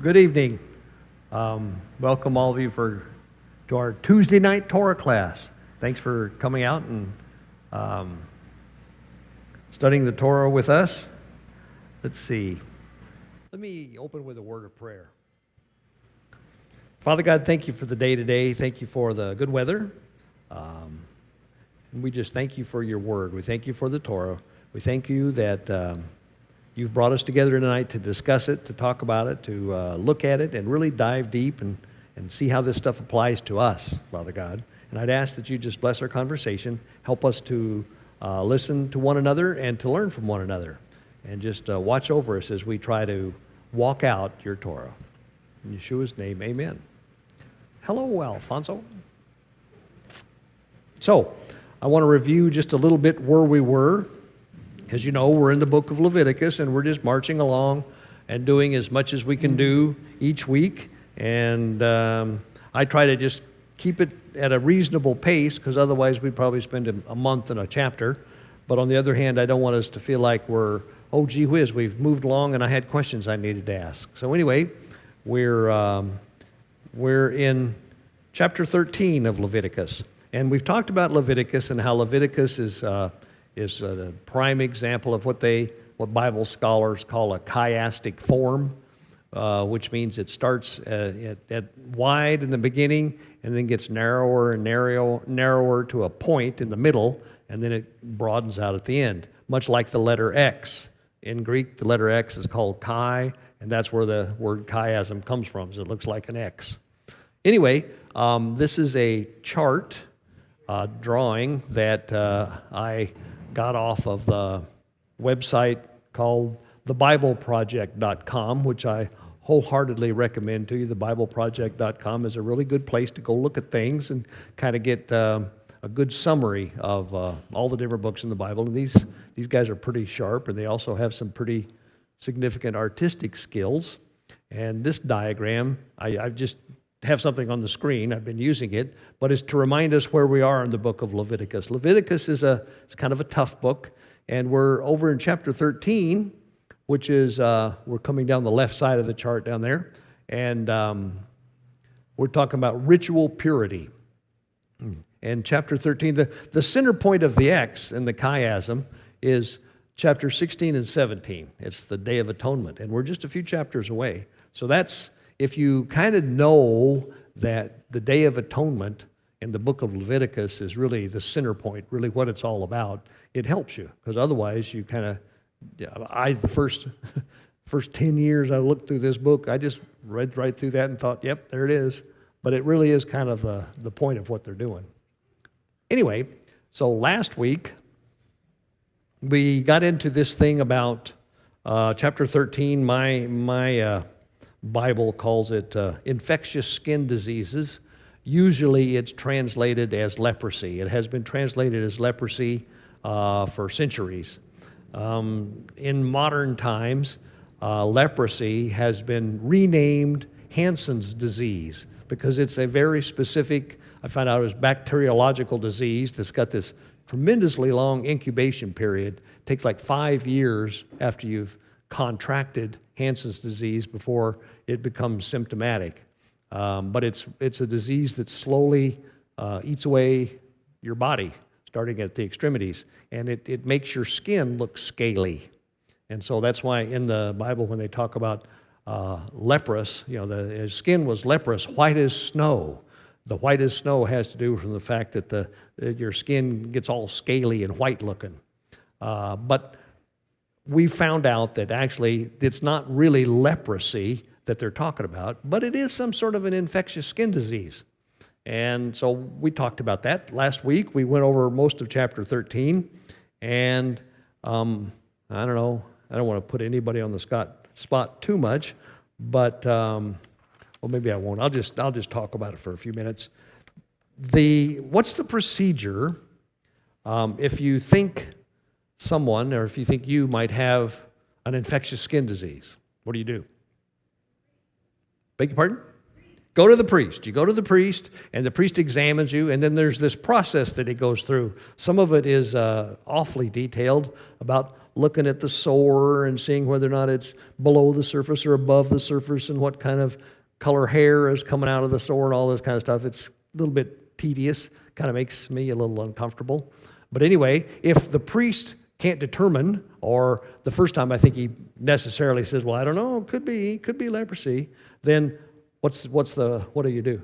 Good evening. Welcome all of you to our Tuesday night Torah class. Thanks for coming out and studying the Torah with us. Let's see. Let me open with a word of prayer. Father God, thank you for the day today. Thank you for the good weather. We just thank you for your word. We thank you for the Torah. We thank you that you've brought us together tonight to discuss it, to talk about it, to look at it, and really dive deep and see how this stuff applies to us, Father God. And I'd ask that you just bless our conversation, help us to listen to one another and to learn from one another, and just watch over us as we try to walk out your Torah. In Yeshua's name, amen. Hello, Alfonso. So, I want to review just a little bit where we were. As you know, we're in the book of Leviticus, and we're just marching along and doing as much as we can do each week. And I try to just keep it at a reasonable pace, because otherwise we'd probably spend a month in a chapter. But on the other hand, I don't want us to feel like we're, oh, gee whiz, we've moved along and I had questions I needed to ask. So anyway, we're in chapter 13 of Leviticus. And we've talked about Leviticus and how Leviticus is a prime example of what Bible scholars call a chiastic form, which means it starts at wide in the beginning and then gets narrower and narrower to a point in the middle, and then it broadens out at the end, much like the letter X. In Greek, the letter X is called chi, and that's where the word chiasm comes from, so it looks like an X. Anyway, this is a chart drawing that I got off of the website called thebibleproject.com, which I wholeheartedly recommend to you. Thebibleproject.com is a really good place to go look at things and kind of get a good summary of all the different books in the Bible. And these guys are pretty sharp, and they also have some pretty significant artistic skills. And this diagram, I just have something on the screen. I've been using it, but it's to remind us where we are in the book of Leviticus. Leviticus is it's kind of a tough book, and we're over in chapter 13, which is, we're coming down the left side of the chart down there, and we're talking about ritual purity. And chapter 13, the center point of the X in the chiasm is chapter 16 and 17. It's the Day of Atonement, and we're just a few chapters away. So that's, if you kind of know that the Day of Atonement in the book of Leviticus is really the center point, really what it's all about, it helps you, because otherwise you kind of, the first 10 years I looked through this book, I just read right through that and thought, yep, there it is. But it really is kind of the point of what they're doing. Anyway, so last week we got into this thing about chapter 13, my Bible calls it infectious skin diseases. Usually it's translated as leprosy. It has been translated as leprosy for centuries. In modern times, leprosy has been renamed Hansen's disease because it's a very specific, I found out it was bacteriological disease that's got this tremendously long incubation period. It takes like 5 years after you've contracted Hansen's disease before it becomes symptomatic. But it's a disease that slowly eats away your body, starting at the extremities, and it makes your skin look scaly. And so that's why in the Bible when they talk about leprous, his skin was leprous, white as snow. The white as snow has to do with the fact that your skin gets all scaly and white looking. But we found out that actually it's not really leprosy that they're talking about, but it is some sort of an infectious skin disease. And so we talked about that. Last week we went over most of chapter 13, and I don't know, I don't want to put anybody on the spot too much, but well, maybe I won't. I'll just talk about it for a few minutes. What's the procedure if you think someone, or if you think you might have an infectious skin disease? What do? Beg your pardon? Go to the priest. You go to the priest, and the priest examines you, and then there's this process that he goes through. Some of it is awfully detailed about looking at the sore and seeing whether or not it's below the surface or above the surface and what kind of color hair is coming out of the sore and all this kind of stuff. It's a little bit tedious, kind of makes me a little uncomfortable. But anyway, if the priest can't determine, or the first time I think he necessarily says, well, I don't know, could be leprosy, then what do you do?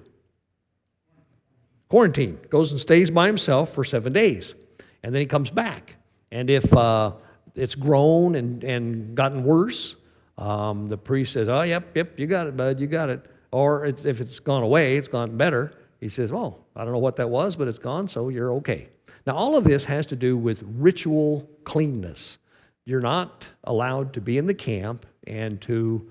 Quarantine. Goes and stays by himself for 7 days. And then he comes back. And if it's grown and gotten worse, the priest says, oh, yep, you got it, bud, you got it. Or if it's gone away, it's gone better, he says, oh, I don't know what that was, but it's gone, so you're okay. Now, all of this has to do with ritual cleanness. You're not allowed to be in the camp and to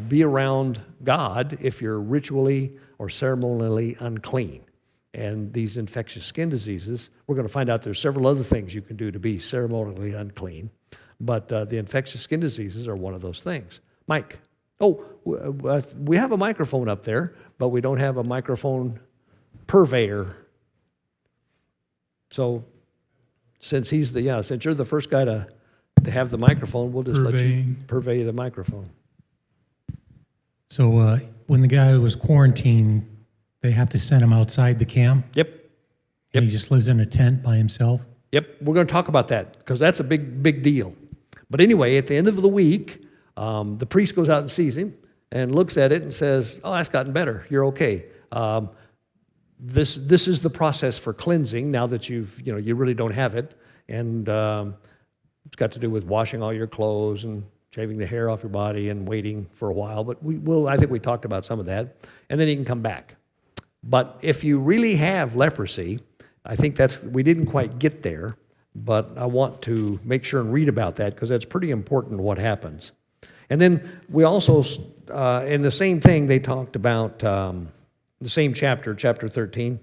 be around God if you're ritually or ceremonially unclean. And these infectious skin diseases, we're going to find out there's several other things you can do to be ceremonially unclean. But the infectious skin diseases are one of those things. Mike. Oh, we have a microphone up there, but we don't have a microphone purveyor. So since you're the first guy to have the microphone, we'll just let you purvey the microphone. So when the guy was quarantined, they have to send him outside the camp? Yep. And he just lives in a tent by himself? Yep, we're going to talk about that because that's a big deal. But anyway, at the end of the week, the priest goes out and sees him and looks at it and says, oh, that's gotten better. You're okay. This is the process for cleansing now that you really don't have it. And it's got to do with washing all your clothes and shaving the hair off your body and waiting for a while. But I think we talked about some of that. And then he can come back. But if you really have leprosy, I think we didn't quite get there, but I want to make sure and read about that because that's pretty important what happens. And then we also, in the same thing, they talked about the same chapter 13.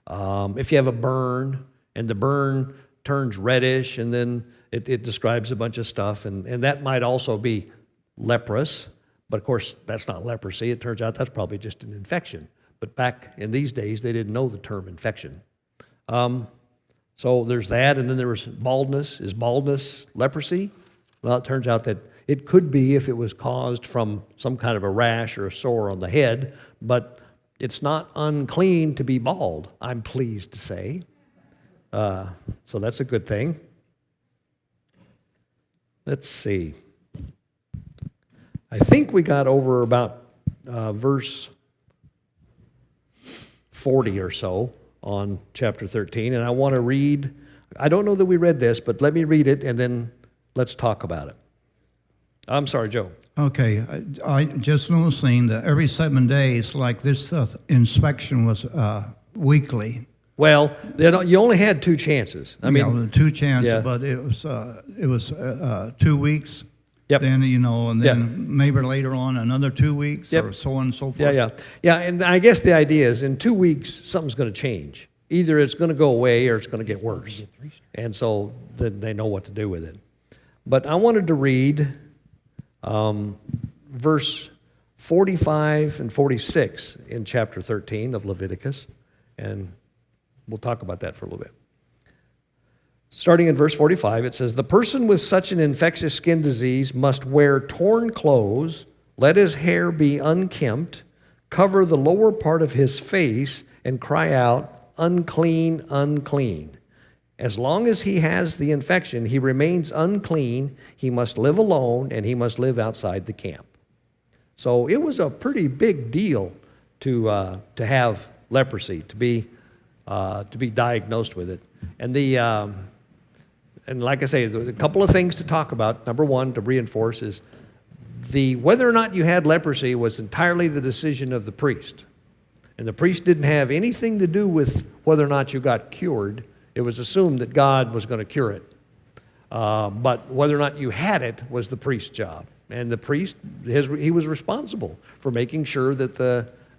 If you have a burn and the burn turns reddish and then it describes a bunch of stuff, and that might also be leprous, but of course that's not leprosy. It turns out that's probably just an infection. But back in these days, they didn't know the term infection. So there's that, and then there was baldness. Is baldness leprosy? Well, it turns out that it could be if it was caused from some kind of a rash or a sore on the head, but it's not unclean to be bald, I'm pleased to say. So that's a good thing. Let's see. I think we got over about verse 40 or so on chapter 13, and I want to read, I don't know that we read this, but let me read it, and then let's talk about it. I'm sorry, Joe. Okay, I just noticing that every 7 days, like this inspection was weekly. Well, you only had 2 chances. I mean, 2 chances, yeah. but it was 2 weeks. Yep. Then and then maybe later on another 2 weeks, Yep. or so on and so forth. Yeah. And I guess the idea is in 2 weeks something's going to change. Either it's going to go away or it's going to get worse, and so then they know what to do with it. But I wanted to read verse 45 and 46 in chapter 13 of Leviticus, and we'll talk about that for a little bit. Starting in verse 45, it says, "The person with such an infectious skin disease must wear torn clothes, let his hair be unkempt, cover the lower part of his face, and cry out, 'Unclean, unclean.' As long as he has the infection, he remains unclean. He must live alone, and he must live outside the camp." So it was a pretty big deal to have leprosy, to be diagnosed with it. And like I say, there's a couple of things to talk about. Number one, to reinforce, is whether or not you had leprosy was entirely the decision of the priest. And the priest didn't have anything to do with whether or not you got cured. It was assumed that God was going to cure it. But whether or not you had it was the priest's job. And the priest, he was responsible for making sure that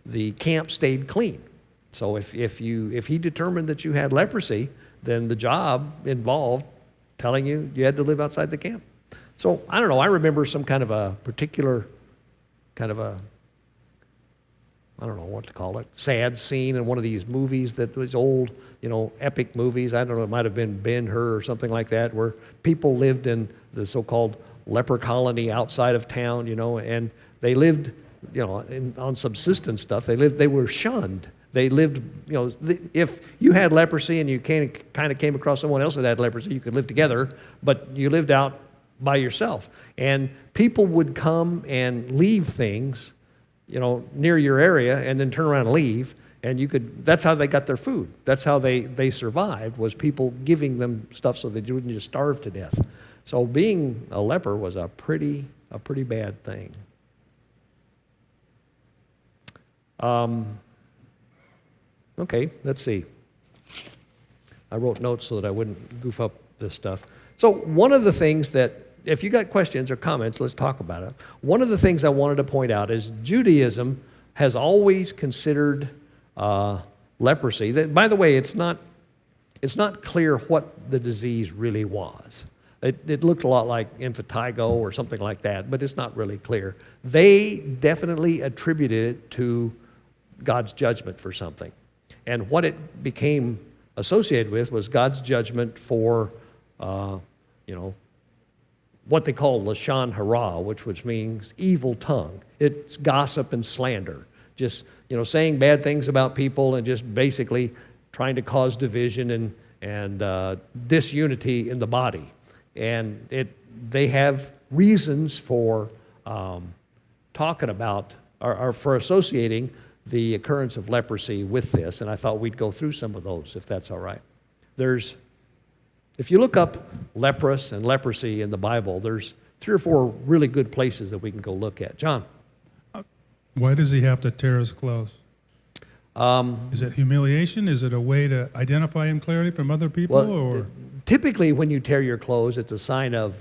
the camp stayed clean. So if he determined that you had leprosy, then the job involved telling you had to live outside the camp. So I don't know, I remember some kind of a particular I don't know what to call it, sad scene in one of these movies that was old, epic movies. I don't know, it might have been Ben-Hur or something like that, where people lived in the so-called leper colony outside of town, and they lived, on subsistence stuff. They were shunned. They lived, if you had leprosy and you kind of came across someone else that had leprosy, you could live together, but you lived out by yourself. And people would come and leave things, near your area, and then turn around and leave. And that's how they got their food. That's how they survived, was people giving them stuff so they wouldn't just starve to death. So being a leper was a pretty bad thing. Okay, let's see. I wrote notes so that I wouldn't goof up this stuff. So one of the things that, if you got questions or comments, let's talk about it. One of the things I wanted to point out is Judaism has always considered leprosy. By the way, it's not clear what the disease really was. It looked a lot like impetigo or something like that, but it's not really clear. They definitely attributed it to God's judgment for something. And what it became associated with was God's judgment for, what they call lashon hara, which means evil tongue. It's gossip and slander. Just, saying bad things about people and just basically trying to cause division and disunity in the body. And they have reasons for talking about, or for associating the occurrence of leprosy with this, and I thought we'd go through some of those, if that's all right. If you look up leprous and leprosy in the Bible, there's 3 or 4 really good places that we can go look at. John? Why does he have to tear his clothes? Is it humiliation? Is it a way to identify him clearly from other people? Or typically when you tear your clothes, it's a sign of,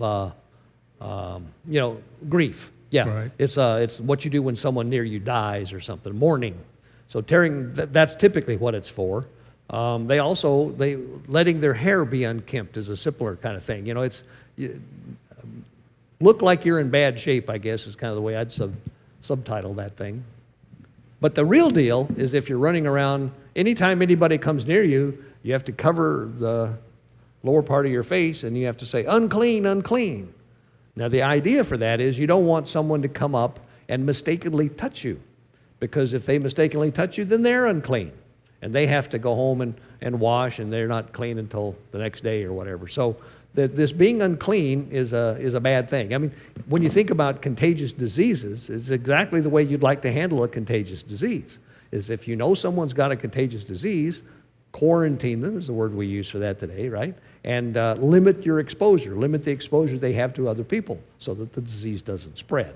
grief. Yeah, right. It's what you do when someone near you dies or something, mourning. So tearing, that's typically what it's for. They letting their hair be unkempt is a similar kind of thing. Look like you're in bad shape, I guess, is kind of the way I'd subtitle that thing. But the real deal is if you're running around, anytime anybody comes near you, you have to cover the lower part of your face and you have to say, unclean, unclean. Now, the idea for that is you don't want someone to come up and mistakenly touch you, because if they mistakenly touch you, then they're unclean, and they have to go home and wash, and they're not clean until the next day or whatever. So this being unclean is a bad thing. I mean, when you think about contagious diseases, it's exactly the way you'd like to handle a contagious disease, is if you know someone's got a contagious disease, quarantine them is the word we use for that today, right? And limit your exposure, limit the exposure they have to other people so that the disease doesn't spread.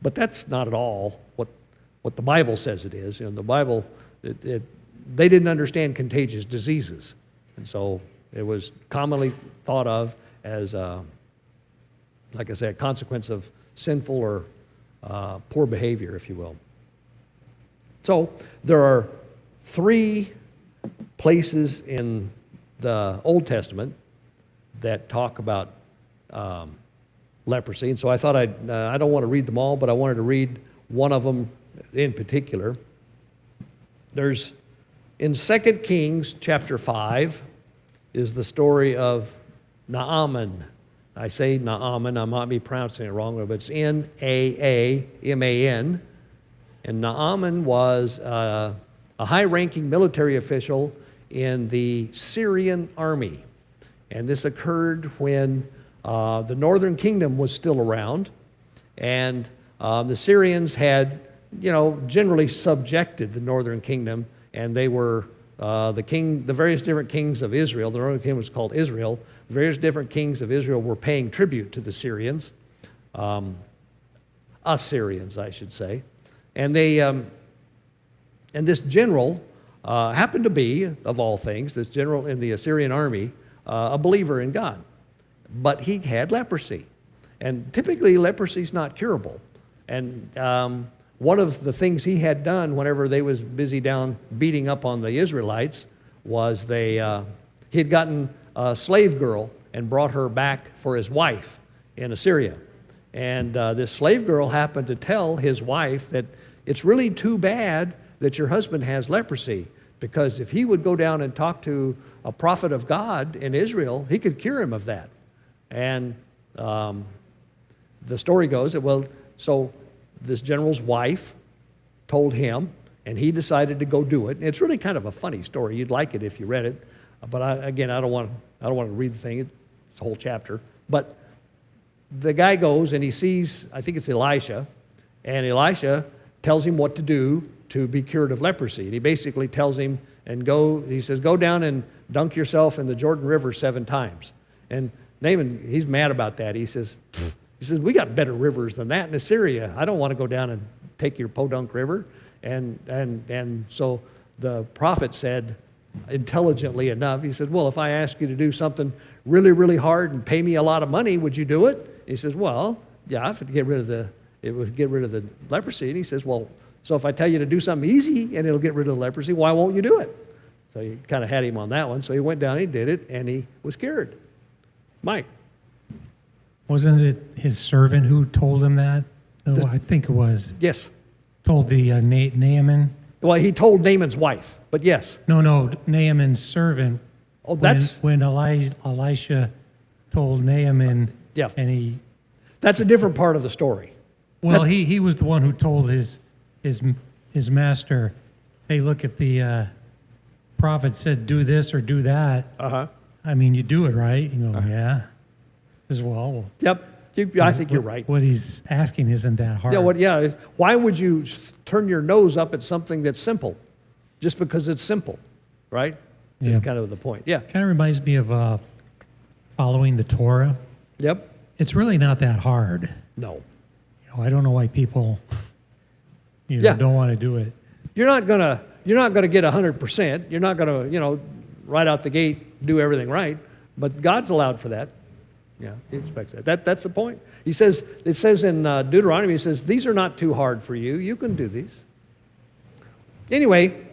But that's not at all what the Bible says it is. In the Bible, they didn't understand contagious diseases. And so it was commonly thought of as, like I said, a consequence of sinful or poor behavior, if you will. So there are 3 places in the Old Testament that talk about leprosy. And so I thought I don't want to read them all, but I wanted to read one of them in particular. There's, in 2 Kings chapter 5, is the story of Naaman. I say Naaman, I might be pronouncing it wrong, but it's Naaman. And Naaman was a high-ranking military official in the Syrian army. And this occurred when the northern kingdom was still around, and the Syrians had, generally subjected the northern kingdom, and they were the various different kings of Israel. The northern kingdom was called Israel. The various different kings of Israel were paying tribute to the Syrians, Assyrians, I should say, and this general happened to be, of all things, this general in the Assyrian army, a believer in God. But he had leprosy. And typically, leprosy is not curable. And one of the things he had done whenever they was busy down beating up on the Israelites was he had gotten a slave girl and brought her back for his wife in Assyria. And this slave girl happened to tell his wife that it's really too bad that your husband has leprosy, because if he would go down and talk to a prophet of God in Israel, he could cure him of that. And the story goes that, well, so this general's wife told him, and he decided to go do it. And it's really kind of a funny story. You'd like it if you read it, but I don't want to read the thing. It's a whole chapter. But the guy goes and he sees, I think it's Elisha, and Elisha tells him what to do to be cured of leprosy. And he basically tells him, he says, go down and dunk yourself in the Jordan River 7 times. And Naaman, he's mad about that. He says, we got better rivers than that in Assyria. I don't want to go down and take your podunk river. And so the prophet said, intelligently enough, he said, well, if I ask you to do something really, really hard and pay me a lot of money, would you do it? And he says, well, yeah, if it would get rid of the leprosy. And he says, well, so if I tell you to do something easy and it'll get rid of the leprosy, why won't you do it? So he kind of had him on that one. So he went down, he did it, and he was cured. Mike. Wasn't it his servant who told him that? Oh, I think it was. Yes. Told the Naaman. Well, he told Naaman's wife, but yes. No, Naaman's servant. Oh, that's... When Elisha told Naaman, yeah. And that's a different part of the story. Well, he was the one who told his master, hey, look, if the prophet said do this or do that, I mean, you do it, right? You go, yeah. He says, well... Yep. I think you're right. What he's asking isn't that hard. Yeah, why would you turn your nose up at something that's simple? Just because it's simple, right? Yeah. That's kind of the point. Yeah. Kind of reminds me of following the Torah. Yep. It's really not that hard. No. I don't know why people don't want to do it. You're not gonna get 100%. You're not gonna, right out the gate do everything right. But God's allowed for that. Yeah, he expects that. That's the point. It says in Deuteronomy, he says, these are not too hard for you. You can do these. Anyway,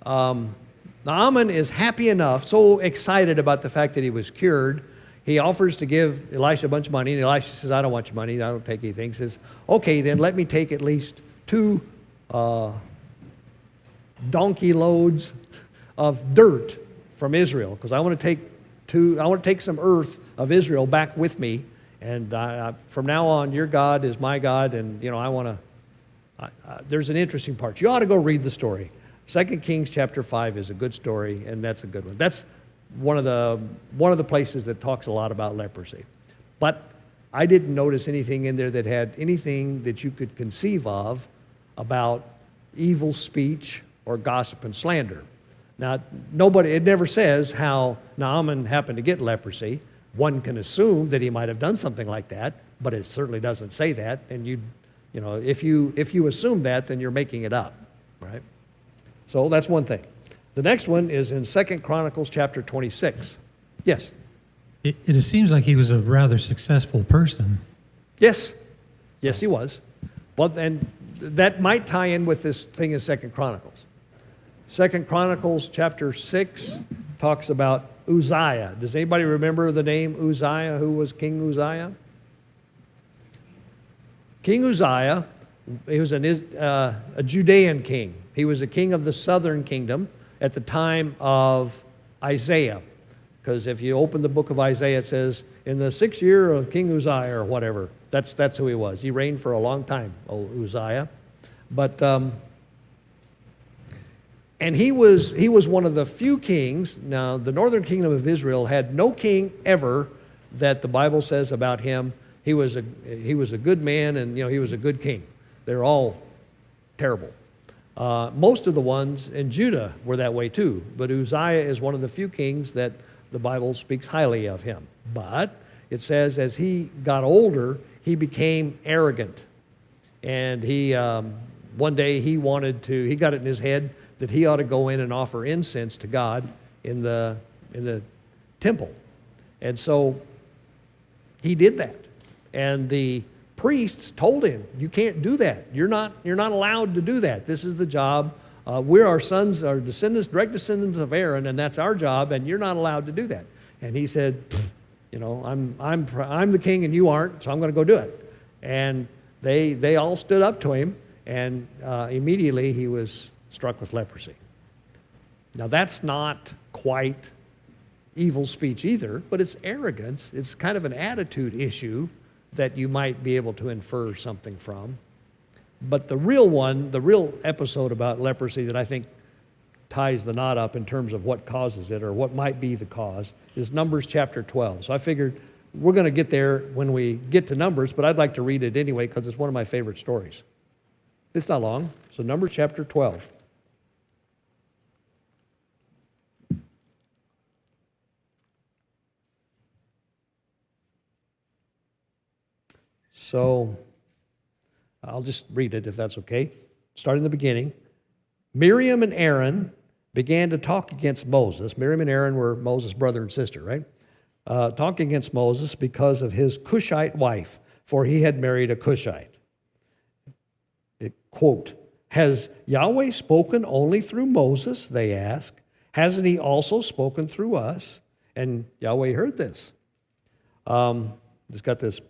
Naaman is happy enough, so excited about the fact that he was cured. He offers to give Elisha a bunch of money, and Elisha says, I don't want your money. I don't take anything. He says, okay, then let me take at least 2 donkey loads of dirt from Israel, because I want to take some earth of Israel back with me, and from now on, your God is my God, and there's an interesting part. You ought to go read the story. 2 Kings chapter 5 is a good story, and that's a good one. That's one of the places that talks a lot about leprosy. But I didn't notice anything in there that had anything that you could conceive of about evil speech or gossip and slander. Now, it never says how Naaman happened to get leprosy. One can assume that he might have done something like that, but it certainly doesn't say that. And if you assume that, then you're making it up, right? So that's one thing. The next one is in 2 Chronicles chapter 26. Yes? It seems like he was a rather successful person. Yes. Yes, he was. Well, and that might tie in with this thing in 2 Chronicles. 2 Chronicles chapter 6 talks about Uzziah. Does anybody remember the name Uzziah? Who was King Uzziah? King Uzziah, he was a Judean king. He was a king of the southern kingdom at the time of Isaiah. Because if you open the book of Isaiah, it says, in the 6th year of King Uzziah or whatever. That's who he was. He reigned for a long time, old Uzziah. But... and he was one of the few kings. Now, the northern kingdom of Israel had no king ever that the Bible says about him. He was a good man, and he was a good king. They're all terrible. Most of the ones in Judah were that way too. But Uzziah is one of the few kings that the Bible speaks highly of him. But it says as he got older, he became arrogant, and one day he got it in his head that he ought to go in and offer incense to God in the temple. And so he did that. And the priests told him, you can't do that. You're not allowed to do that. This is the job. We're our descendants, direct descendants of Aaron, and that's our job, and you're not allowed to do that. And he said, I'm the king and you aren't, so I'm going to go do it. And they all stood up to him. and immediately he was struck with leprosy. Now that's not quite evil speech either, but it's arrogance. It's kind of an attitude issue that you might be able to infer something from. But the real episode about leprosy that I think ties the knot up in terms of what causes it or what might be the cause is Numbers chapter 12. So I figured we're going to get there when we get to Numbers, but I'd like to read it anyway because it's one of my favorite stories. It's not long. So Numbers chapter 12. So I'll just read it if that's okay. Starting in the beginning. Miriam and Aaron began to talk against Moses. Miriam and Aaron were Moses' brother and sister, right? Talking against Moses because of his Cushite wife, for he had married a Cushite. Quote, has Yahweh spoken only through Moses, they asked. Hasn't he also spoken through us? And Yahweh heard this. It's got this,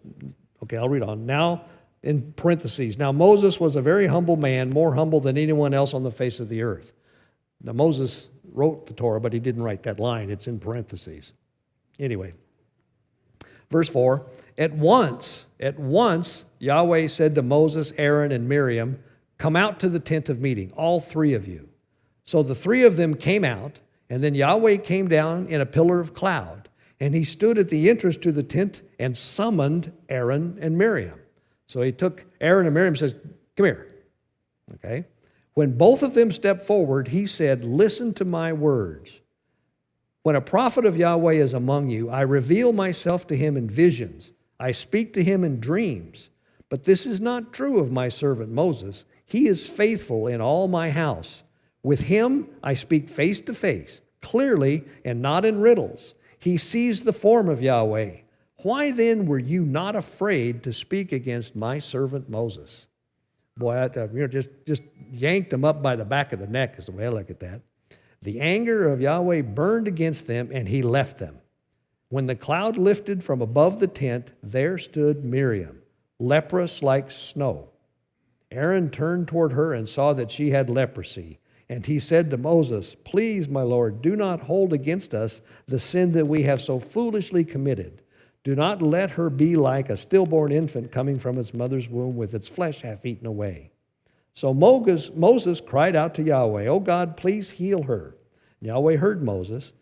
okay, I'll read on. Now, in parentheses, now Moses was a very humble man, more humble than anyone else on the face of the earth. Now Moses wrote the Torah, but he didn't write that line. It's in parentheses. Anyway, verse 4, at once, Yahweh said to Moses, Aaron, and Miriam, come out to the tent of meeting, all three of you. So the three of them came out, and then Yahweh came down in a pillar of cloud, and he stood at the entrance to the tent and summoned Aaron and Miriam. So he took Aaron and Miriam and says, come here. Okay? When both of them stepped forward, he said, listen to my words. When a prophet of Yahweh is among you, I reveal myself to him in visions. I speak to him in dreams. But this is not true of my servant Moses. He is faithful in all my house. With him I speak face to face, clearly and not in riddles. He sees the form of Yahweh. Why then were you not afraid to speak against my servant Moses? Boy, just yanked him up by the back of the neck is the way I look at that. The anger of Yahweh burned against them, and he left them. When the cloud lifted from above the tent, there stood Miriam, leprous like snow. Aaron turned toward her and saw that she had leprosy. And he said to Moses, please, my Lord, do not hold against us the sin that we have so foolishly committed. Do not let her be like a stillborn infant coming from its mother's womb with its flesh half eaten away. So Moses cried out to Yahweh, oh God, please heal her. And Yahweh heard Moses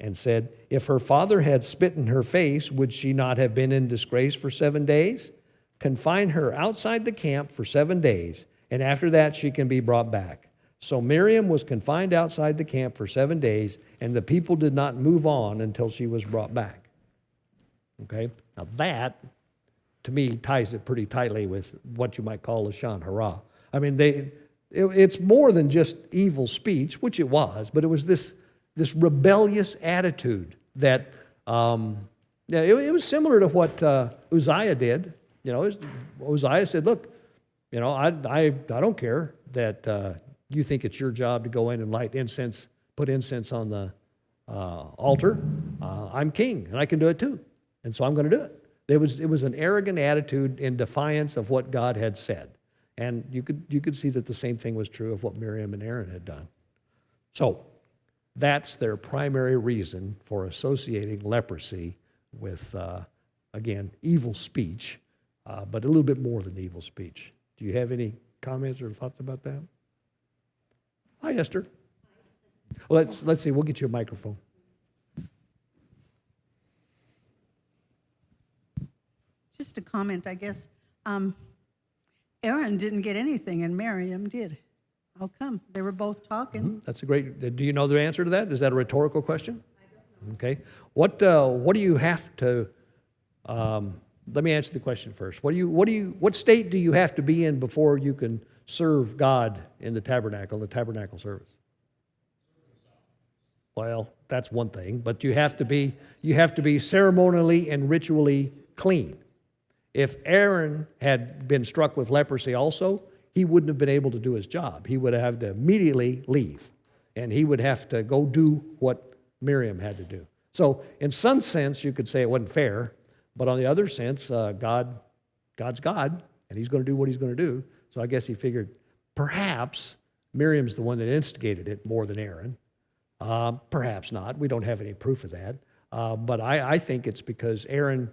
and said, if her father had spit in her face, would she not have been in disgrace for 7 days? Confine her outside the camp for 7 days, and after that she can be brought back. So Miriam was confined outside the camp for 7 days, and the people did not move on until she was brought back. Okay? Now that, to me, ties it pretty tightly with what you might call Lashon Hara. I mean, it's more than just evil speech, which it was, but it was this rebellious attitude that, it was similar to what Uzziah did. You know, Uzziah said, look, you know, I don't care that you think it's your job to go in and light incense, put incense on the altar. I'm king, and I can do it too. And so I'm going to do it. It was an arrogant attitude in defiance of what God had said. And you could see that the same thing was true of what Miriam and Aaron had done. So that's their primary reason for associating leprosy with, again, evil speech, but a little bit more than evil speech. Do you have any comments or thoughts about that? Hi, Esther. Well, let's see. We'll get you a microphone. Just a comment, I guess. Aaron didn't get anything, and Miriam did. How come? They were both talking. Mm-hmm. That's a great. Do you know the answer to that? Is that a rhetorical question? I don't know. Okay. What do you have to? Let me answer the question first. What state do you have to be in before you can serve God in the tabernacle service? Well, that's one thing, but you have to be ceremonially and ritually clean. If Aaron had been struck with leprosy also, he wouldn't have been able to do his job. He would have to immediately leave, and he would have to go do what Miriam had to do. So in some sense, you could say it wasn't fair, but on the other sense, God's God, and he's going to do what he's going to do. So I guess he figured perhaps Miriam's the one that instigated it more than Aaron. Perhaps not. We don't have any proof of that. But I think it's because Aaron,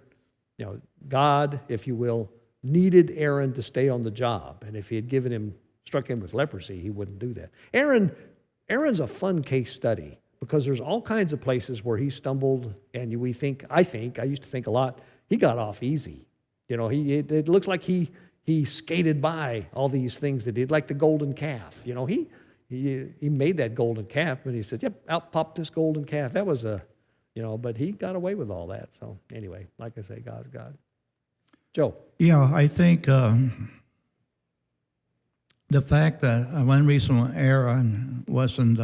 God, if you will, needed Aaron to stay on the job. And if he had struck him with leprosy, he wouldn't do that. Aaron's a fun case study because there's all kinds of places where he stumbled, and I used to think a lot, he got off easy. It looks like he skated by all these things that he did, like the golden calf. He made that golden calf, but he said, yep, out popped this golden calf. That was but he got away with all that. So anyway, like I say, God's God. Joe. Yeah, I think the fact that one reason Aaron wasn't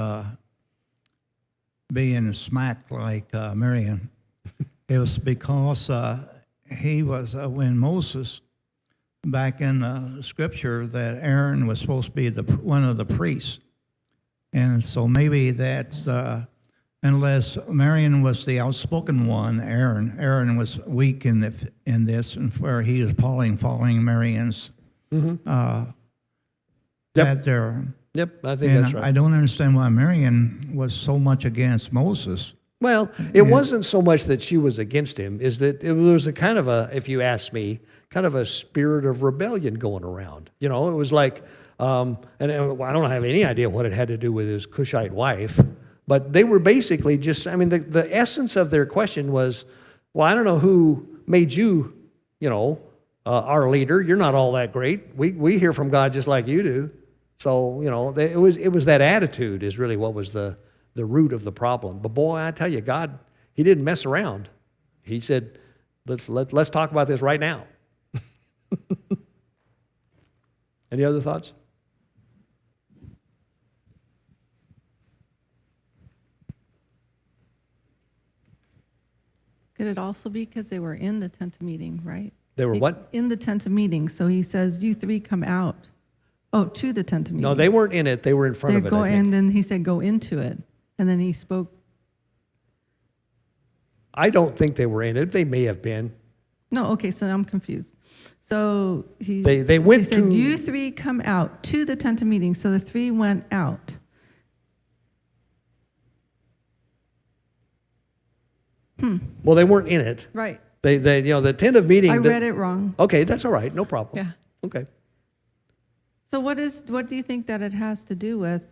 being smacked like Miriam, it was because he was, when Moses, back in Scripture, that Aaron was supposed to be one of the priests. And so maybe that's, unless Miriam was the outspoken one, Aaron was weak in this, and where he was following Miriam's Yep. there. Yep, I think And that's right. I don't understand why Miriam was so much against Moses. Well, it wasn't so much that she was against him, is that it was a kind of if you ask me, kind of a spirit of rebellion going around. It was like, and I don't have any idea what it had to do with his Cushite wife, but they were basically just, the essence of their question was, well, I don't know who made you, our leader. You're not all that great. We hear from God just like you do. So, it was that attitude is really what was the root of the problem. But boy, I tell you, God, he didn't mess around. He said, let's talk about this right now. Any other thoughts? Could it also be because they were in the tent of meeting, right? They were what? In the tent of meeting. So he says, you three come out. Oh, to the tent of meeting. No, they weren't in it. They were in front of it, I think. And then he said, go into it. And then he spoke. I don't think they were in it. They may have been. No, okay, so I'm confused. So They went he said, to- you three come out to the tent of meeting. So the three went out. Well, they weren't in it. Right. They the tent of meeting. I read it wrong. Okay, that's all right. No problem. Yeah. Okay. So what do you think that it has to do with?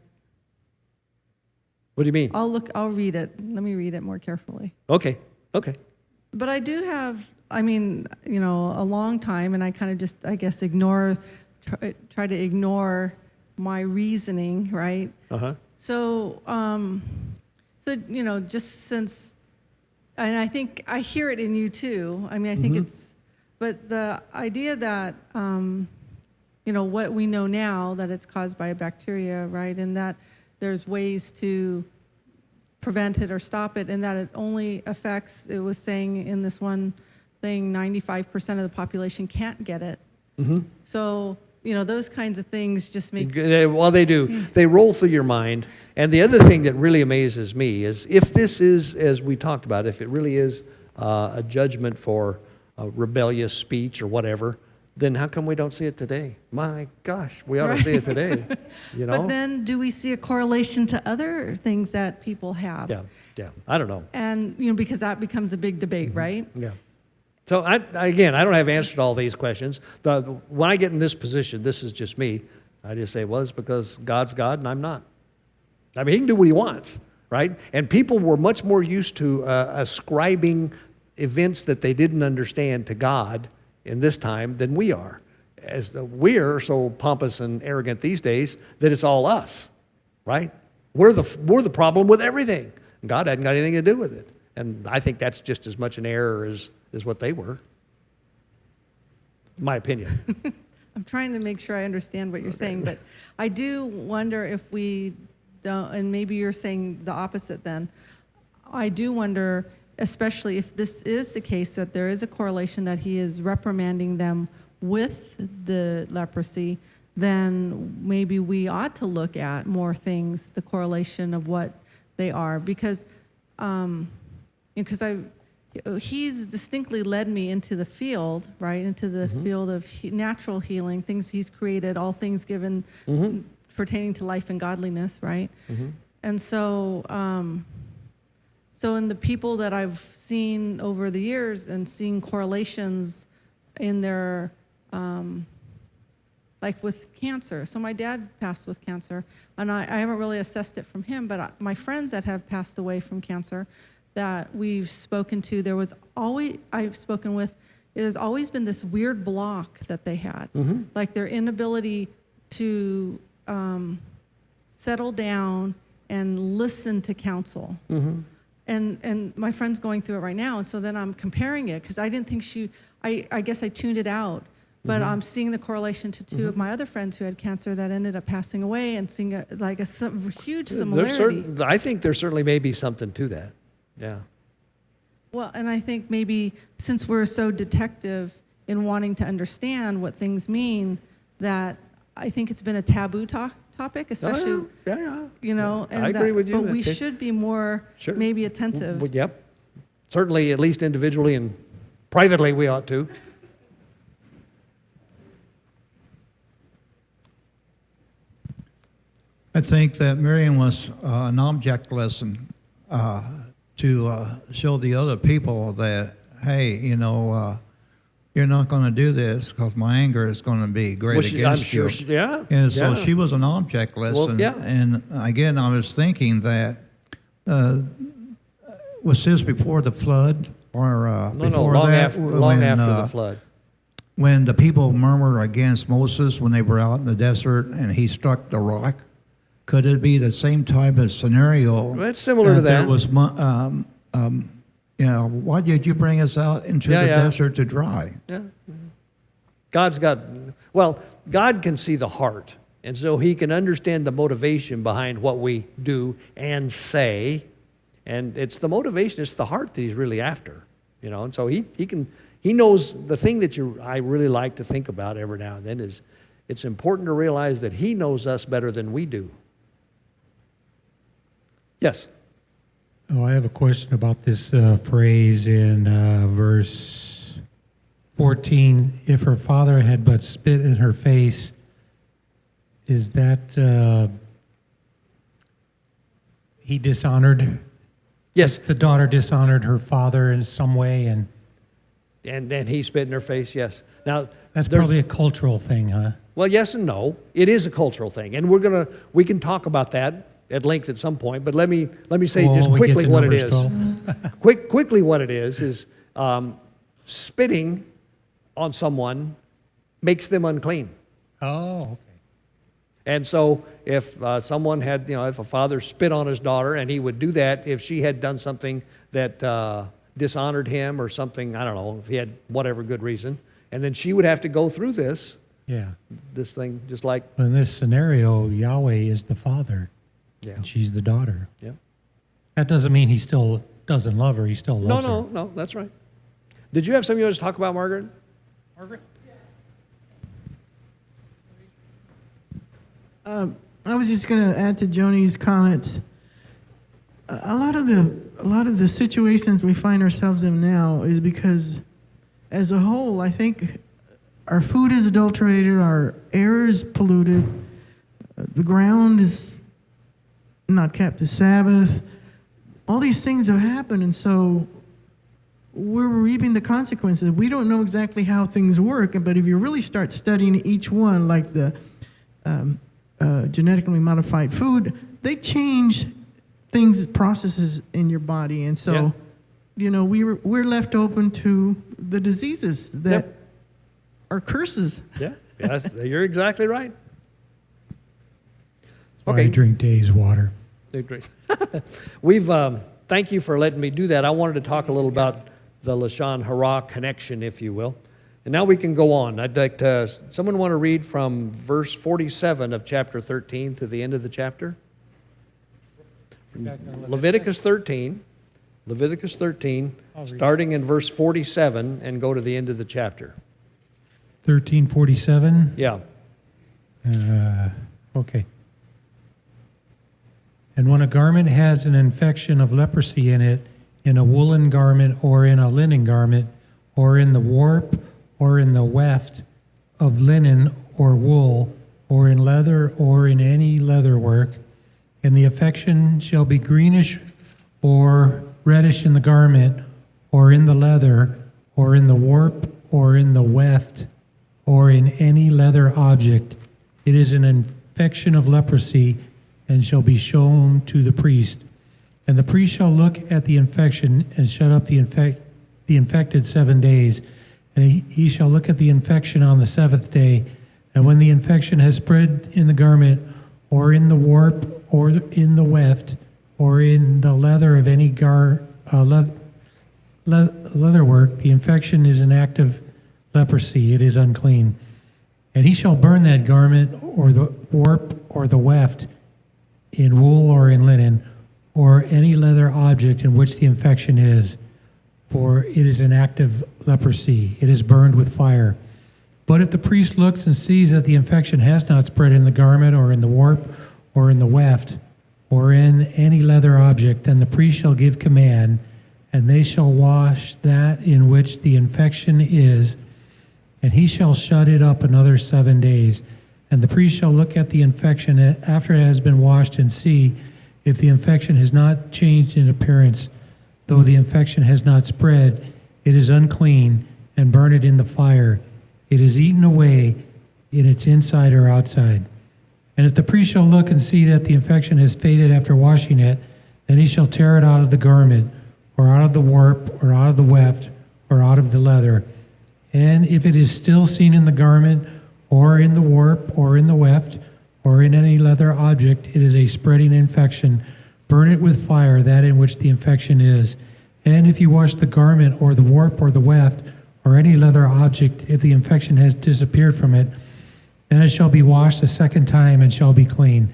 What do you mean? I'll read it. Let me read it more carefully. Okay. But I do have, a long time, and I kind of just, I guess, try to ignore my reasoning, right? Uh-huh. So, just since, and I think I hear it in you too. I think it's, but the idea that, what we know now, that it's caused by a bacteria, right? And that there's ways to prevent it or stop it, and that it only affects, it was saying in this one thing, 95% of the population can't get it. So, those kinds of things just make... Well, they do. Yeah. They roll through your mind. And the other thing that really amazes me is if this is, as we talked about, if it really is a judgment for rebellious speech or whatever, then how come we don't see it today? My gosh, we ought to see it today. But then do we see a correlation to other things that people have? Yeah. I don't know. And, because that becomes a big debate, right? Yeah. So I don't have answers to all these questions. When I get in this position, this is just me. I just say, well, it's because God's God and I'm not. He can do what he wants, right? And people were much more used to ascribing events that they didn't understand to God in this time than we are. As we're so pompous and arrogant these days that it's all us, right? We're the problem with everything. God hadn't got anything to do with it. And I think that's just as much an error as what they were. My opinion. I'm trying to make sure I understand what you're saying, but I do wonder if we don't, and maybe you're saying the opposite then. I do wonder, especially if this is the case, that there is a correlation that he is reprimanding them with the leprosy, then maybe we ought to look at more things, the correlation of what they are. Because he's distinctly led me into the field, right? Into the field of natural healing, things he's created, all things given pertaining to life and godliness, right? And so, so in the people that I've seen over the years and seeing correlations in their, like with cancer. So my dad passed with cancer, and I haven't really assessed it from him, but my friends that have passed away from cancer that we've spoken to, I've spoken with, there's always been this weird block that they had, like their inability to settle down and listen to counsel. And my friend's going through it right now, and so then I'm comparing it, because I didn't think I guess I tuned it out, but I'm seeing the correlation to two of my other friends who had cancer that ended up passing away, and seeing a huge similarity. I think there certainly may be something to that. Yeah. Well, and I think maybe since we're so detective in wanting to understand what things mean, that I think it's been a taboo topic, especially, you know. And I agree with you. But we should be more maybe attentive. Yep. Certainly, at least individually and privately, we ought to. I think that Miriam was an object lesson to show the other people that, hey, you know, you're not going to do this because my anger is going to be great against you. Yeah. And so she was an object lesson. Well, yeah. And again, I was thinking that was this before the flood or before long that? after the flood. When the people murmured against Moses when they were out in the desert and he struck the rock. Could it be the same type of scenario? Well, it's similar to that. There was, you know, why did you bring us out into the desert to dry? Yeah. God can see the heart, and so he can understand the motivation behind what we do and say, and it's the motivation, it's the heart that he's really after, you know, and so he knows the thing that I really like to think about every now and then is it's important to realize that he knows us better than we do. Yes. Oh, I have a question about this phrase in verse 14. If her father had but spit in her face, is that he dishonored? Yes. The daughter dishonored her father in some way, and he spit in her face. Yes. Now that's probably a cultural thing, huh? Well, yes and no. It is a cultural thing, and we can talk about that at length at some point. But let me say just quickly what it is. Quickly what it is spitting on someone makes them unclean. Oh, okay. And so if someone had, you know, if a father spit on his daughter, and he would do that if she had done something that dishonored him or something, I don't know, if he had whatever good reason, and then she would have to go through this thing, just like... In this scenario, Yahweh is the father, and she's the daughter. Yeah. That doesn't mean he still doesn't love her. He still loves her. No, that's right. Did you have something you wanted to talk about, Margaret? Margaret? I was just going to add to Joni's comments. A lot of the situations we find ourselves in now is because, as a whole, I think our food is adulterated, our air is polluted, the ground is not kept the Sabbath. All these things have happened, and so we're reaping the consequences. We don't know exactly how things work, but if you really start studying each one, like the genetically modified food, they change things, processes in your body, and so you know we're left open to the diseases that are curses. Yeah, yes, you're exactly right. Okay, I drink Dave's water. We've thank you for letting me do that. I wanted to talk a little about the Lashon Hara connection, if you will. And now we can go on. I'd like to, someone want to read from verse 47 of chapter 13 to the end of the chapter? Leviticus 13, starting in verse 47 and go to the end of the chapter. 13:47? Yeah. Okay. And when a garment has an infection of leprosy in it, in a woolen garment or in a linen garment, or in the warp or in the weft of linen or wool, or in leather or in any leather work, and the affection shall be greenish or reddish in the garment, or in the leather, or in the warp, or in the weft, or in any leather object. It is an infection of leprosy, and shall be shown to the priest. And the priest shall look at the infection and shut up the infected 7 days. And he shall look at the infection on the seventh day. And when the infection has spread in the garment, or in the warp, or in the weft, or in the leather of any leather work, the infection is an act of leprosy. It is unclean. And he shall burn that garment, or the warp, or the weft, in wool or in linen, or any leather object in which the infection is, for it is an act of leprosy. It is burned with fire. But if the priest looks and sees that the infection has not spread in the garment, or in the warp, or in the weft, or in any leather object, then the priest shall give command, and they shall wash that in which the infection is, and he shall shut it up another 7 days. And the priest shall look at the infection after it has been washed, and see if the infection has not changed in appearance, though the infection has not spread, it is unclean, and burn it in the fire. It is eaten away in its inside or outside. And if the priest shall look and see that the infection has faded after washing it, then he shall tear it out of the garment, or out of the warp, or out of the weft, or out of the leather. And if it is still seen in the garment, or in the warp, or in the weft, or in any leather object, it is a spreading infection. Burn it with fire, that in which the infection is. And if you wash the garment, or the warp, or the weft, or any leather object, if the infection has disappeared from it, then it shall be washed a second time and shall be clean.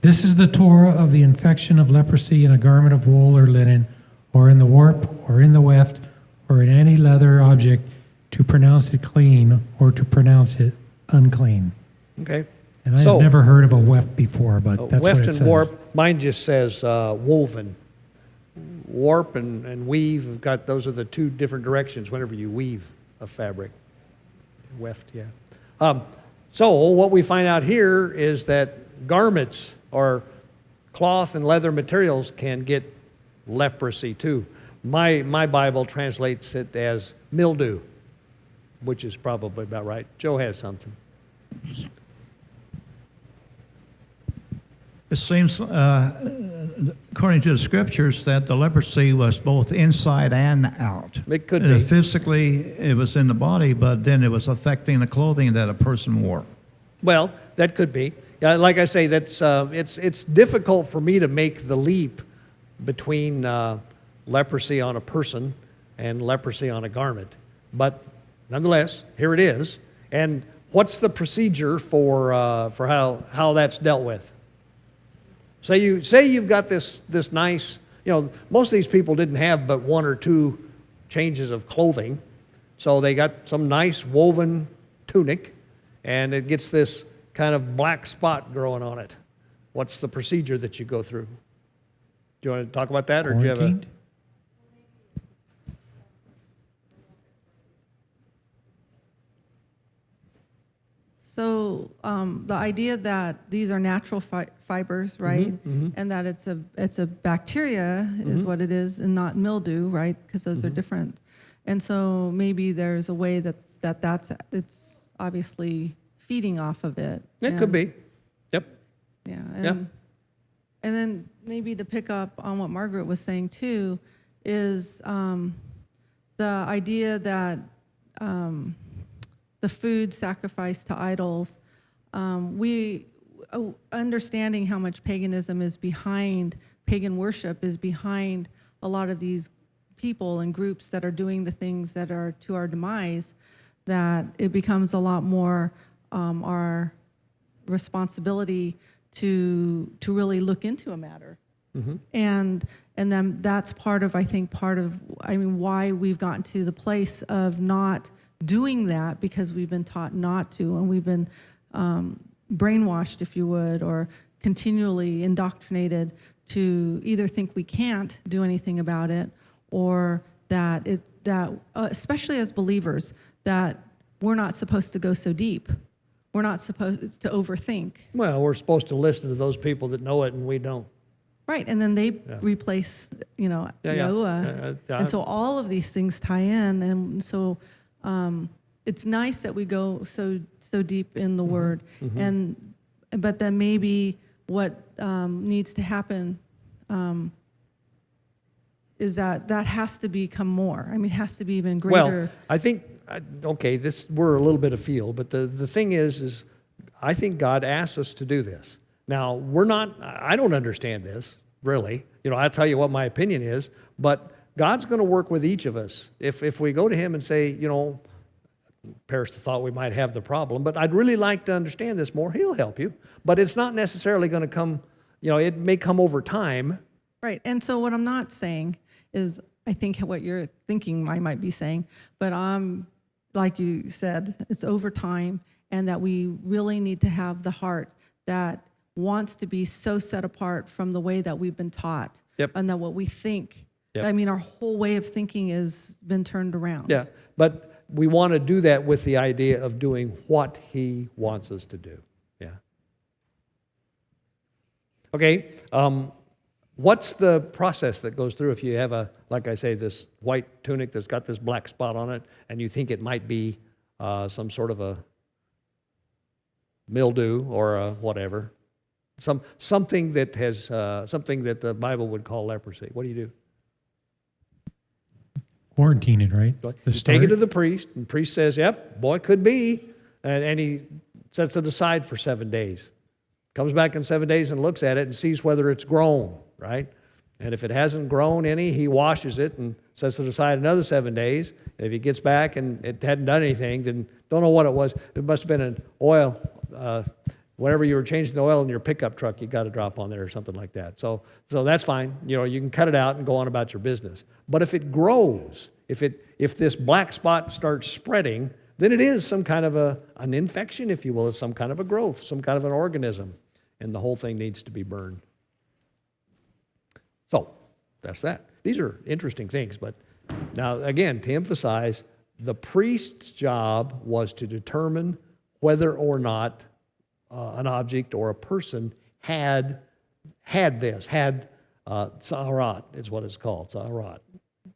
This is the Torah of the infection of leprosy in a garment of wool or linen, or in the warp, or in the weft, or in any leather object, to pronounce it clean or to pronounce it unclean. Okay. And I have never heard of a weft before, but that's weft what it and says. warp, mine just says woven. Warp and weave have got, those are the two different directions whenever you weave a fabric. Weft, yeah. So what we find out here is that garments or cloth and leather materials can get leprosy too. My Bible translates it as mildew, which is probably about right. Joe has something. It seems, according to the scriptures, that the leprosy was both inside and out. It could be. Physically, it was in the body, but then it was affecting the clothing that a person wore. Well, that could be. Like I say, that's it's difficult for me to make the leap between leprosy on a person and leprosy on a garment. But nonetheless, here it is. And what's the procedure for how that's dealt with? Say you've got this nice, most of these people didn't have but one or two changes of clothing, so they got some nice woven tunic, and it gets this kind of black spot growing on it. What's the procedure that you go through? Do you want to talk about that, or do you have a? Quarantined? So the idea that these are natural fibers, right, and that it's a bacteria is what it is, and not mildew, right, because those are different. And so maybe there's a way it's obviously feeding off of it. It could be. Yep. Yeah. Yep. And then maybe to pick up on what Margaret was saying too, is the idea that the food sacrificed to idols, understanding how much paganism is behind, pagan worship is behind a lot of these people and groups that are doing the things that are to our demise, that it becomes a lot more our responsibility to really look into a matter. And then that's part of why we've gotten to the place of not doing that, because we've been taught not to, and we've been brainwashed, if you would, or continually indoctrinated to either think we can't do anything about it, or that especially as believers, that we're not supposed to go so deep. We're not supposed to overthink. Well, we're supposed to listen to those people that know it and we don't. Right, and then they replace, Yahuwah. Yeah. And so all of these things tie in, and so it's nice that we go so deep in the Word, but then maybe what needs to happen is that has to become more. I mean, it has to be even greater. Well, I think, okay, we're a little bit afield, but the thing is I think God asks us to do this. Now, I don't understand this, really. I'll tell you what my opinion is, but God's going to work with each of us. If we go to Him and say, perish the thought we might have the problem, but I'd really like to understand this more, He'll help you. But it's not necessarily going to come, it may come over time. Right, and so what I'm not saying is, I think what you're thinking I might be saying, but like you said, it's over time, and that we really need to have the heart that wants to be so set apart from the way that we've been taught. Yep. And that what we think, Yep. I mean, our whole way of thinking has been turned around. Yeah, but we want to do that with the idea of doing what He wants us to do. Yeah. Okay, what's the process that goes through if you have like I say, this white tunic that's got this black spot on it, and you think it might be some sort of a mildew or a whatever, something that has something that the Bible would call leprosy? What do you do? Quarantine it, right? You take it to the priest, and the priest says, "Yep, boy, could be," and he sets it aside for 7 days. Comes back in 7 days and looks at it and sees whether it's grown, right? And if it hasn't grown any, he washes it and sets it aside another 7 days. If he gets back and it hadn't done anything, then don't know what it was. It must have been an oil. Whenever you were changing the oil in your pickup truck, you got a drop on there or something like that. So that's fine. You can cut it out and go on about your business. But if it grows, if this black spot starts spreading, then it is some kind of an infection, if you will. It's some kind of a growth, some kind of an organism, and the whole thing needs to be burned. So that's that. These are interesting things, but now again, to emphasize, the priest's job was to determine whether or not an object or a person had Tzaharat is what it's called, Tzaharat.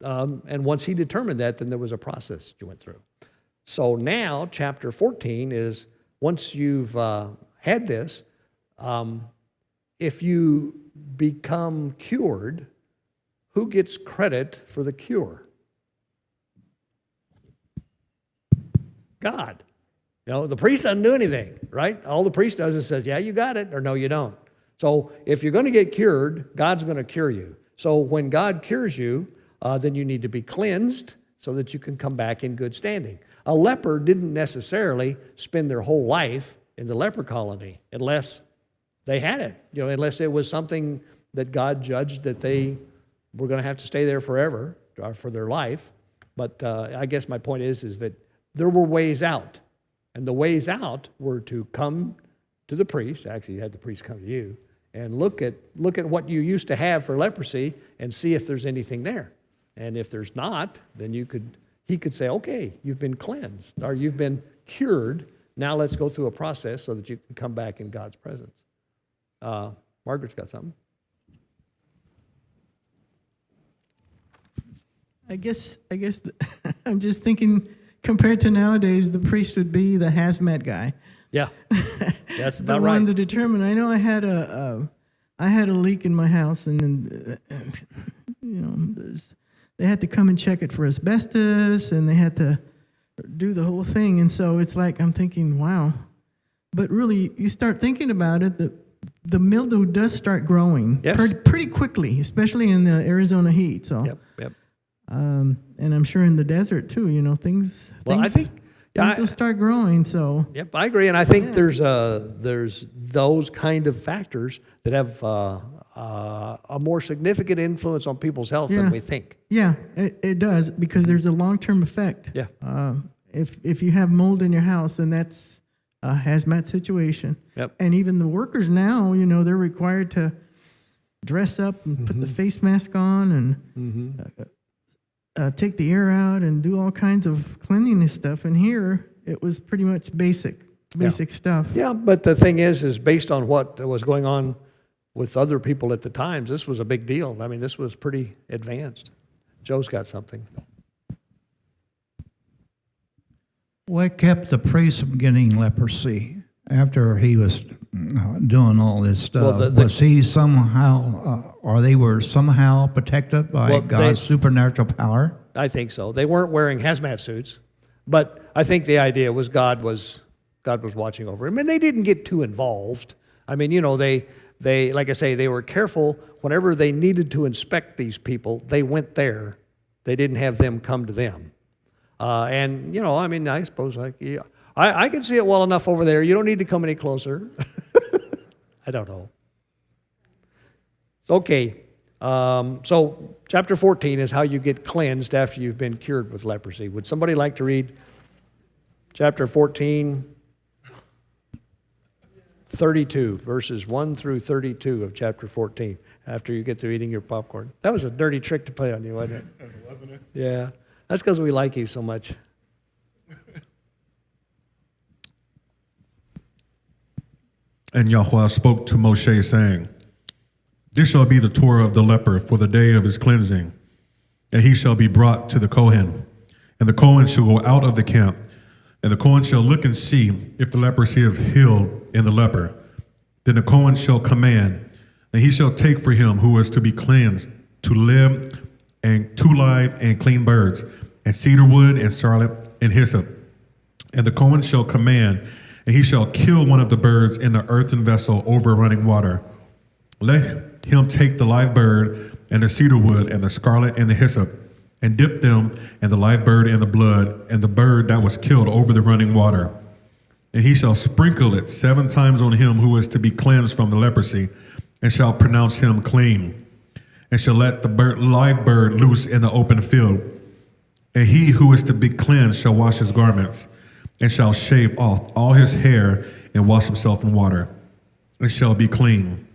And once he determined that, then there was a process you went through. So now, chapter 14 is, once you've had this, if you become cured, who gets credit for the cure? God. The priest doesn't do anything, right? All the priest does is says, yeah, you got it, or no, you don't. So if you're going to get cured, God's going to cure you. So when God cures you, then you need to be cleansed so that you can come back in good standing. A leper didn't necessarily spend their whole life in the leper colony unless they had it, unless it was something that God judged that they were going to have to stay there forever for their life. But I guess my point is that there were ways out. And the ways out were to come to the priest. Actually, you had the priest come to you and look at what you used to have for leprosy and see if there's anything there. And if there's not, then he could say, okay, you've been cleansed or you've been cured. Now let's go through a process so that you can come back in God's presence. Margaret's got something. I guess I'm just thinking, compared to nowadays, the priest would be the hazmat guy. Yeah, that's about the right. one to determine. I know I had a leak in my house, and then they had to come and check it for asbestos, and they had to do the whole thing. And so it's like I'm thinking, wow. But really, you start thinking about it, the mildew does start growing pretty quickly, especially in the Arizona heat. So. Yep. And I'm sure in the desert too, things will start growing. So yep, I agree, and I think there's those kind of factors that have a more significant influence on people's health than we think. Yeah, it does, because there's a long-term effect. Yeah. If you have mold in your house, then that's a hazmat situation. Yep. And even the workers now, they're required to dress up and put the face mask on and take the air out and do all kinds of cleanliness stuff. And here, it was pretty much basic stuff. Yeah, but the thing is based on what was going on with other people at the times, this was a big deal. I mean, this was pretty advanced. Joe's got something. What kept the priest from getting leprosy after he was doing all this stuff? Well, was he somehow, or they were somehow protected by Well, God's supernatural power? I think so. They weren't wearing hazmat suits, but I think the idea was God was watching over him, and they didn't get too involved. I mean, you know, they like I say, they were careful. Whenever they needed to inspect these people, they went there. They didn't have them come to them. And you know, I mean, I suppose I can see it well enough over there. You don't need to come any closer. I don't know. It's okay. So chapter 14 is how you get cleansed after you've been cured with leprosy. Would somebody like to read chapter 14, 32, verses 1 through 32 of chapter 14, after you get through eating your popcorn? That was a dirty trick to play on you, wasn't it? Wasn't it? Yeah. That's because we like you so much. And Yahweh spoke to Moshe, saying, This shall be the Torah of the leper for the day of his cleansing, and he shall be brought to the Kohen. And the Kohen shall go out of the camp, and the Kohen shall look and see if the leprosy is healed in the leper. Then the Kohen shall command, and he shall take for him who is to be cleansed 2 live and clean birds, and cedar wood, and scarlet, and hyssop. And the Kohen shall command, and he shall kill one of the birds in the earthen vessel over running water. Let him take the live bird, and the cedar wood, and the scarlet, and the hyssop, and dip them, and the live bird in the blood, and the bird that was killed over the running water. And he shall sprinkle it 7 times on him who is to be cleansed from the leprosy, and shall pronounce him clean, and shall let the live bird loose in the open field. And he who is to be cleansed shall wash his garments, and shall shave off all his hair, and wash himself in water, and shall be clean.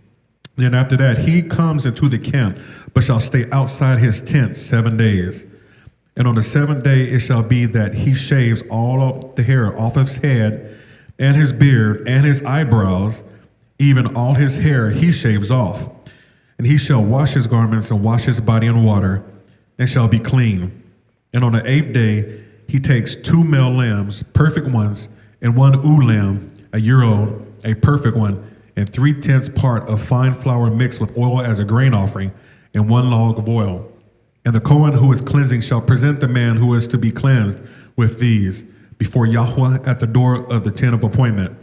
Then after that he comes into the camp, but shall stay outside his tent 7 days. And on the 7th day it shall be that he shaves all of the hair off his head, and his beard, and his eyebrows, even all his hair he shaves off. And he shall wash his garments, and wash his body in water, and shall be clean. And on the 8th day he takes 2 male lambs, perfect ones, and 1 ewe lamb, a year old, a perfect one, and 3/10 part of fine flour mixed with oil as a grain offering, and 1 log of oil. And the Kohen who is cleansing shall present the man who is to be cleansed with these before Yahweh at the door of the tent of appointment.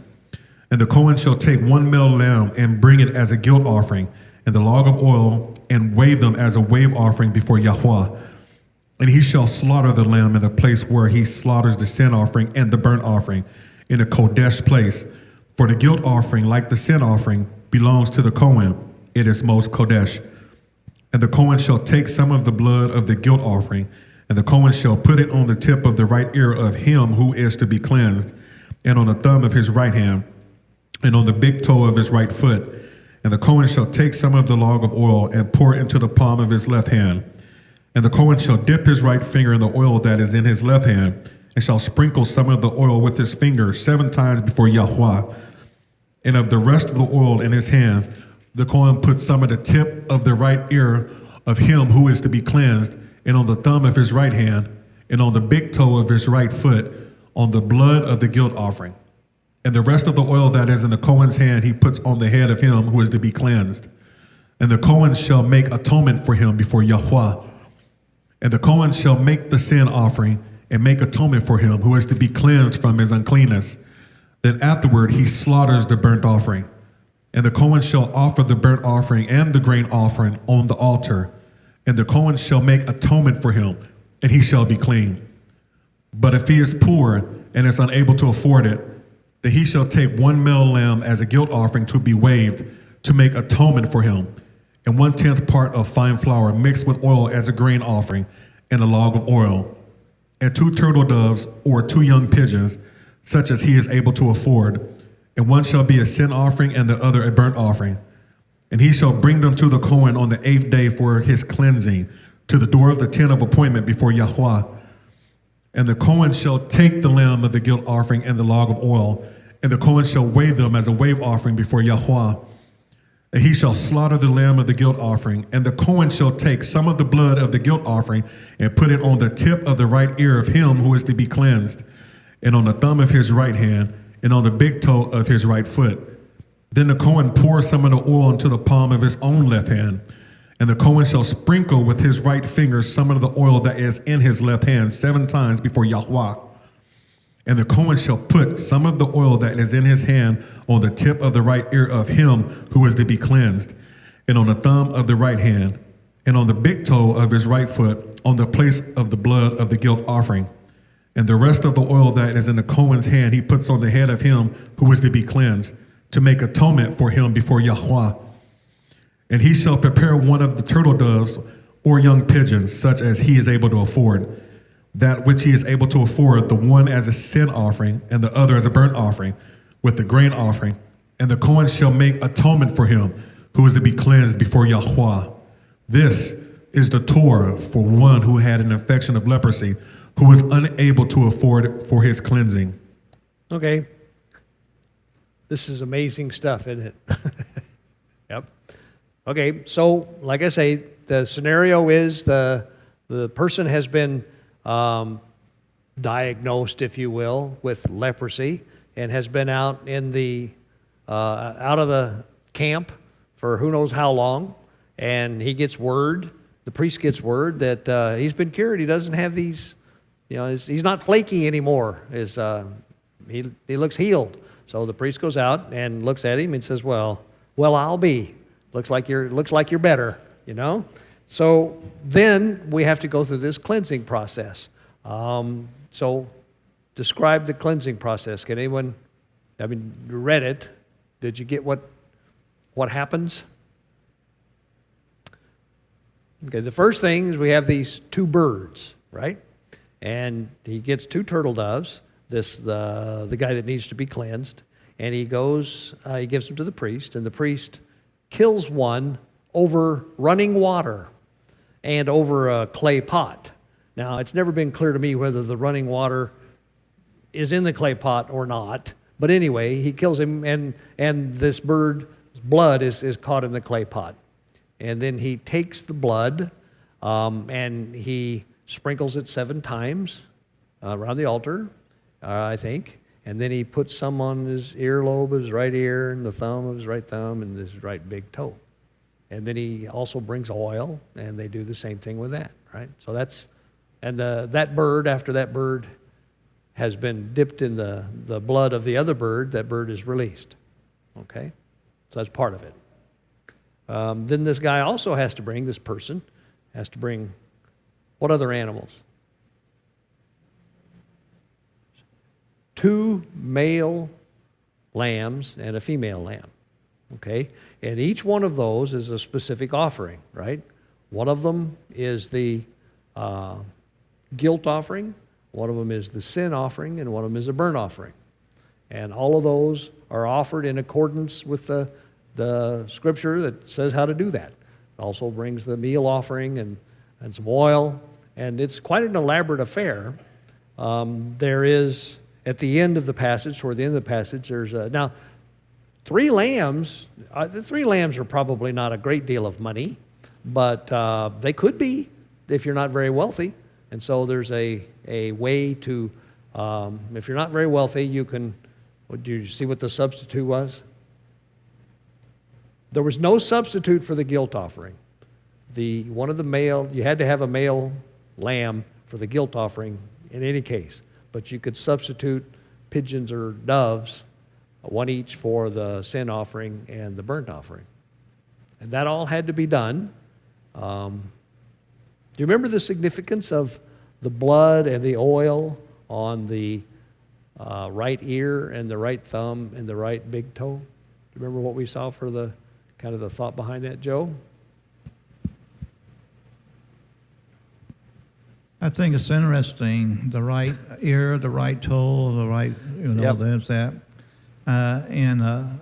And the Kohen shall take 1 male lamb and bring it as a guilt offering, and the log of oil, and wave them as a wave offering before Yahweh. And he shall slaughter the lamb in the place where he slaughters the sin offering and the burnt offering, in a Kodesh place. For the guilt offering, like the sin offering, belongs to the Kohen. It is most Kodesh. And the Kohen shall take some of the blood of the guilt offering, and the Kohen shall put it on the tip of the right ear of him who is to be cleansed, and on the thumb of his right hand, and on the big toe of his right foot. And the Kohen shall take some of the log of oil and pour it into the palm of his left hand. And the Kohen shall dip his right finger in the oil that is in his left hand, and shall sprinkle some of the oil with his finger 7 times before Yahweh. And of the rest of the oil in his hand, the Kohen puts some of the tip of the right ear of him who is to be cleansed, and on the thumb of his right hand, and on the big toe of his right foot, on the blood of the guilt offering. And the rest of the oil that is in the Kohen's hand he puts on the head of him who is to be cleansed. And the Kohen shall make atonement for him before Yahweh. And the Kohen shall make the sin offering and make atonement for him who is to be cleansed from his uncleanness. Then afterward he slaughters the burnt offering. And the Kohen shall offer the burnt offering and the grain offering on the altar. And the Kohen shall make atonement for him, and he shall be clean. But if he is poor and is unable to afford it, then he shall take 1 male lamb as a guilt offering to be waved, to make atonement for him, and 1/10 part of fine flour mixed with oil as a grain offering, and a log of oil, and 2 turtle doves or 2 young pigeons, such as he is able to afford. And one shall be a sin offering, and the other a burnt offering. And he shall bring them to the Cohen on the 8th day for his cleansing, to the door of the tent of appointment before Yahweh. And the Cohen shall take the lamb of the guilt offering and the log of oil, and the Cohen shall wave them as a wave offering before Yahweh. And he shall slaughter the lamb of the guilt offering, and the Cohen shall take some of the blood of the guilt offering and put it on the tip of the right ear of him who is to be cleansed, and on the thumb of his right hand, and on the big toe of his right foot. Then the Cohen pours some of the oil into the palm of his own left hand, and the Cohen shall sprinkle with his right finger some of the oil that is in his left hand 7 times before Yahweh. And the Cohen shall put some of the oil that is in his hand on the tip of the right ear of him who is to be cleansed, and on the thumb of the right hand, and on the big toe of his right foot, on the place of the blood of the guilt offering. And the rest of the oil that is in the Cohen's hand he puts on the head of him who is to be cleansed, to make atonement for him before Yahweh. And he shall prepare one of the turtle doves or young pigeons, such as he is able to afford, that which he is able to afford, the one as a sin offering and the other as a burnt offering, with the grain offering. And the Cohen shall make atonement for him who is to be cleansed before Yahweh. This is the Torah for one who had an infection of leprosy, who was unable to afford it for his cleansing. Okay. This is amazing stuff, isn't it? Yep. Okay, so like I say, the scenario is the person has been diagnosed, if you will, with leprosy, and has been out in the out of the camp for who knows how long, and he gets word, the priest gets word that he's been cured. He doesn't have these, he's not flaky anymore. He looks healed. So the priest goes out and looks at him and says, "Well, I'll be. Looks like you're better, So then we have to go through this cleansing process. So describe the cleansing process. Can anyone? You read it. Did you get what happens? Okay. The first thing is we have these 2 birds, right? And he gets 2 turtle doves. The guy that needs to be cleansed, and he goes, he gives them to the priest, and the priest kills one over running water and over a clay pot. Now, it's never been clear to me whether the running water is in the clay pot or not, but anyway, he kills him, and this bird's blood is caught in the clay pot. And then he takes the blood, and he sprinkles it 7 times around the altar, I think. And then he puts some on his earlobe of his right ear, and the thumb of his right thumb, and his right big toe. And then he also brings oil, and they do the same thing with that, right? So that's, and that bird, after that bird has been dipped in the blood of the other bird, that bird is released, okay? So that's part of it. Then this guy also has to bring, this person has to bring, what other animals? 2 male lambs and a female lamb, okay? And each one of those is a specific offering, right? One of them is the guilt offering, one of them is the sin offering, and one of them is a burnt offering. And all of those are offered in accordance with the scripture that says how to do that. It also brings the meal offering and some oil, and it's quite an elaborate affair. There is, at the end of the passage, toward the end of the passage, there's now 3 lambs. The 3 lambs are probably not a great deal of money, but they could be if you're not very wealthy. And so there's a way to, if you're not very wealthy, you can. Do you see what the substitute was? There was no substitute for the guilt offering. One of the male, you had to have a male lamb for the guilt offering in any case. But you could substitute pigeons or doves, 1 each for the sin offering and the burnt offering. And that all had to be done. Do you remember the significance of the blood and the oil on the right ear and the right thumb and the right big toe? Do you remember what we saw for the kind of the thought behind that, Joe? I think it's interesting, the right ear, the right toe, the right, Yep. there's that. And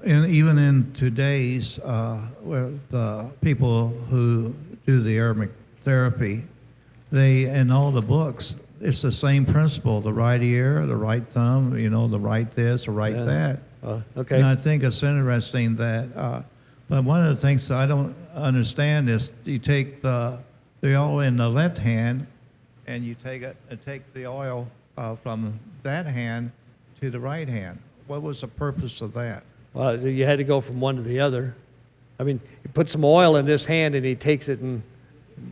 And even in today's, with people who do the aromatic therapy, they, in all the books, it's the same principle: the right ear, the right thumb, the right this, the right that. Okay. And I think it's interesting that, but one of the things I don't understand is you take the oil in the left hand, and you take the oil from that hand to the right hand. What was the purpose of that? Well, you had to go from one to the other. I mean, you put some oil in this hand, and he takes it and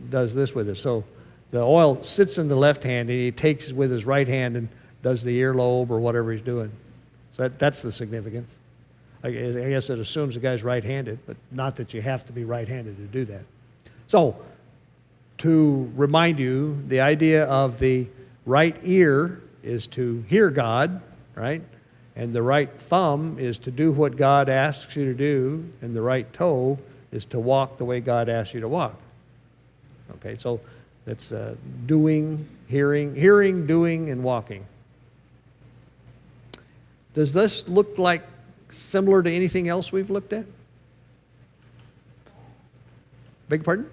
does this with it. So the oil sits in the left hand, and he takes it with his right hand and does the earlobe or whatever he's doing. So that's the significance. I guess it assumes the guy's right-handed, but not that you have to be right-handed to do that. So to remind you, the idea of the right ear is to hear God, right? And the right thumb is to do what God asks you to do, and the right toe is to walk the way God asks you to walk. Okay, so that's doing, hearing, doing, and walking. Does this look like similar to anything else we've looked at? Beg your pardon?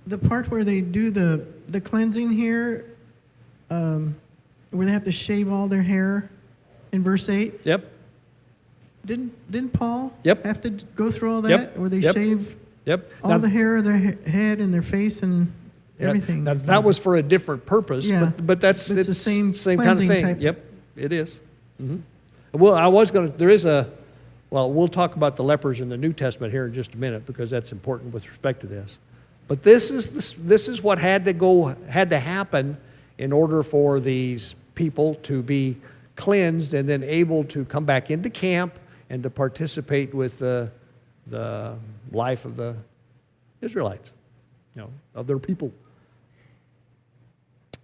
The part where they do the cleansing here, where they have to shave all their hair in verse 8. Yep. Didn't Paul Yep. have to go through all that? Yep. Where they Yep. shave Yep. all the hair of their head and their face and Yeah. everything? Now, that was for a different purpose, Yeah. but that's But it's the same kind of cleansing thing. type. Yep, it is. Well, I was going to, we'll talk about the lepers in the New Testament here in just a minute because that's important with respect to this. But this is what had to happen in order for these people to be cleansed and then able to come back into camp and to participate with the life of the Israelites, of their people.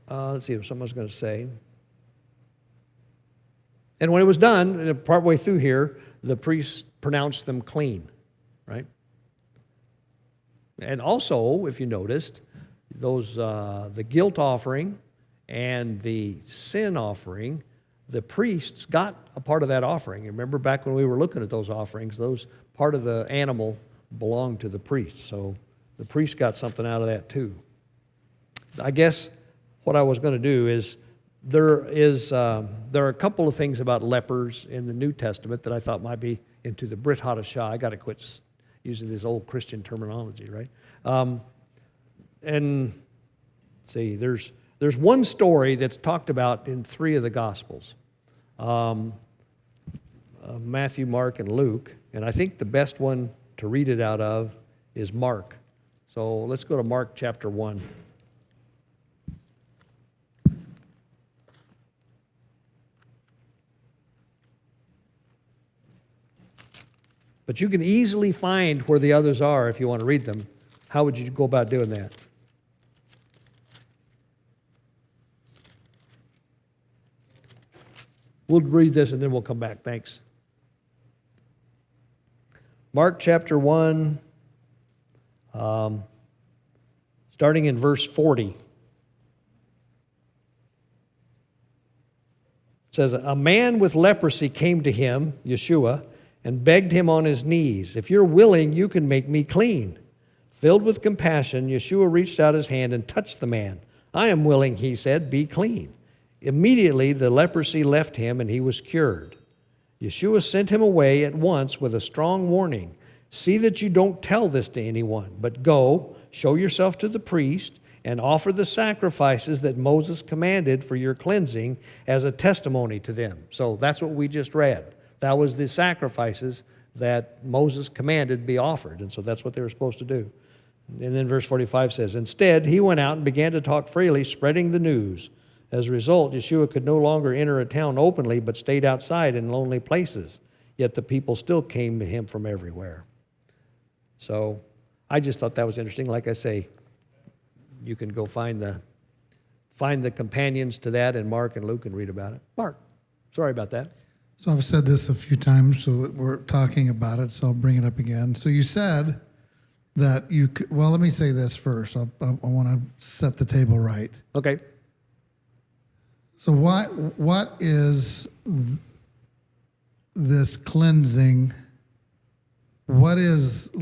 Let's see what someone was going to say. And when it was done, partway through here, the priest pronounced them clean, right? And also, if you noticed, those the guilt offering and the sin offering, the priests got a part of that offering. You remember back when we were looking at those offerings, those part of the animal belonged to the priest. So the priest got something out of that too. I guess what I was going to do is there are a couple of things about lepers in the New Testament that I thought might be into the Brit Hadashah. I got to quit using this old Christian terminology, right? And see, there's one story that's talked about in 3 of the Gospels, Matthew, Mark, and Luke. And I think the best one to read it out of is Mark. So let's go to Mark chapter 1. But you can easily find where the others are if you want to read them. How would you go about doing that? We'll read this and then we'll come back. Thanks. Mark chapter 1, starting in verse 40. It says, a man with leprosy came to him, Yeshua, and begged him on his knees, if you're willing, you can make me clean. Filled with compassion, Yeshua reached out his hand and touched the man. I am willing, he said, be clean. Immediately the leprosy left him and he was cured. Yeshua sent him away at once with a strong warning. See that you don't tell this to anyone, but go, show yourself to the priest, and offer the sacrifices that Moses commanded for your cleansing as a testimony to them. So that's what we just read. That was the sacrifices that Moses commanded be offered, and so that's what they were supposed to do. And then verse 45 says, instead, he went out and began to talk freely, spreading the news. As a result, Yeshua could no longer enter a town openly, but stayed outside in lonely places. Yet the people still came to him from everywhere. So I just thought that was interesting. Like I say, you can go find the companions to that in Mark and Luke and read about it. Mark, sorry about that. So I've said this a few times, so we're talking about it, so I'll bring it up again. So you said that you could, well, let me say this first. I want to set the table right. Okay. So what is this cleansing? What is,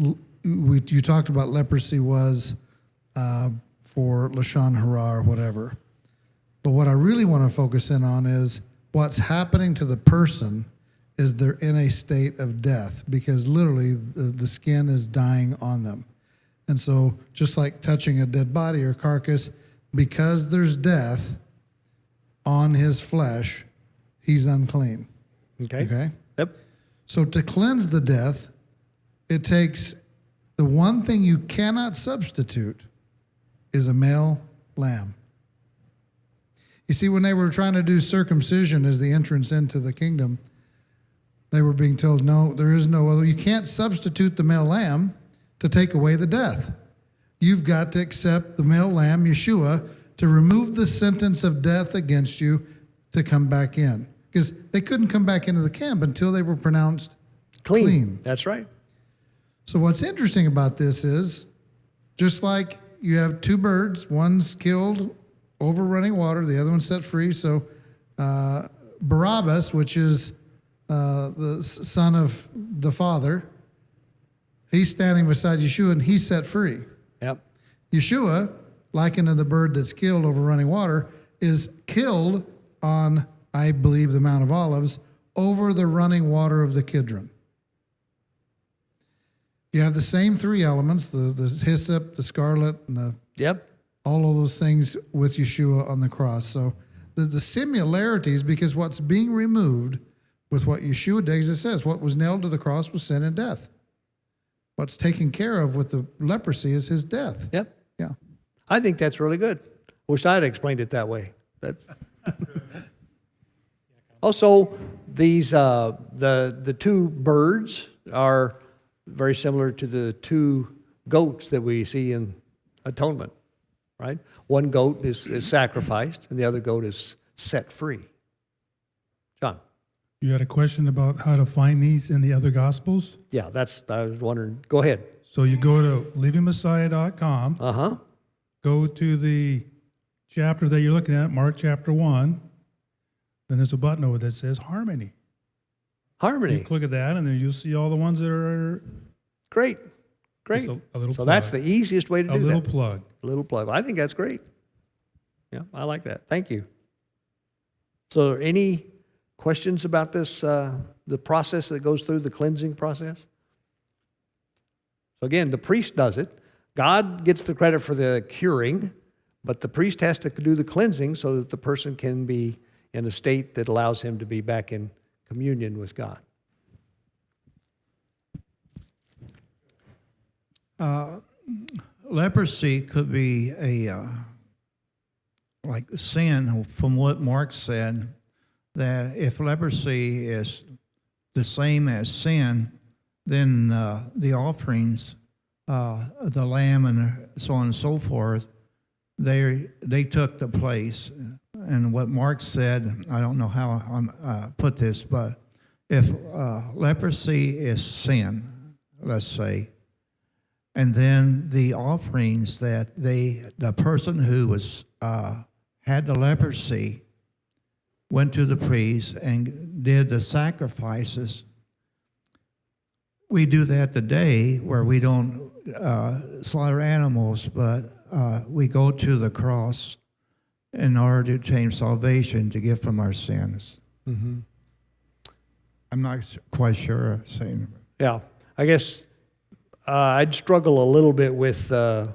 you talked about leprosy was for Lashon Hara or whatever. But what I really want to focus in on is what's happening to the person is they're in a state of death, because literally the skin is dying on them. And so just like touching a dead body or carcass, because there's death on his flesh, he's unclean. Okay? Okay? Yep. So to cleanse the death, it takes the one thing you cannot substitute is a male lamb. You see, when they were trying to do circumcision as the entrance into the kingdom, they were being told, no, there is no other. You can't substitute the male lamb to take away the death. You've got to accept the male lamb, Yeshua, to remove the sentence of death against you to come back in. Because they couldn't come back into the camp until they were pronounced clean. That's right. So what's interesting about this is, just like you have two birds, one's killed over running water, the other one's set free. So Barabbas, which is the son of the father, he's standing beside Yeshua and he's set free. Yep. Yeshua, likened to the bird that's killed over running water, is killed on, I believe, the Mount of Olives over the running water of the Kidron. You have the same three elements, the hyssop, the scarlet, and Yep. all of those things with Yeshua on the cross. So the similarities, because what's being removed with what Yeshua did, as it says, what was nailed to the cross was sin and death. What's taken care of with the leprosy is his death. Yep. Yeah. I think that's really good. Wish I had explained it that way. That's also, these the two birds are very similar to the two goats that we see in atonement, right? One goat is sacrificed, and the other goat is set free. John. You had a question about how to find these in the other Gospels? Yeah, I was wondering. Go ahead. So you go to livingmessiah.com, Uh-huh. go to the chapter that you're looking at, Mark chapter 1, then there's a button over that says Harmony. Harmony. You click at that, and then you'll see all the ones that are Great. Great. Just a little So that's plug. the easiest way to a do little that. plug. A little plug. I think that's great. Yeah, I like that. Thank you. So any questions about this, the process that goes through the cleansing process? So again, the priest does it. God gets the credit for the curing, but the priest has to do the cleansing so that the person can be in a state that allows him to be back in communion with God. Leprosy could be a like sin, from what Mark said, that if leprosy is the same as sin, then the offerings, the lamb and so on and so forth, they took the place. And what Mark said, I don't know how I put this, but if leprosy is sin, let's say, and then the offerings that the person who was had the leprosy went to the priest and did the sacrifices. We do that today, where we don't slaughter animals, but we go to the cross in order to obtain salvation, to give from our sins. Mm-hmm. I'm not quite sure of saying. Yeah, I guess I'd struggle a little bit with the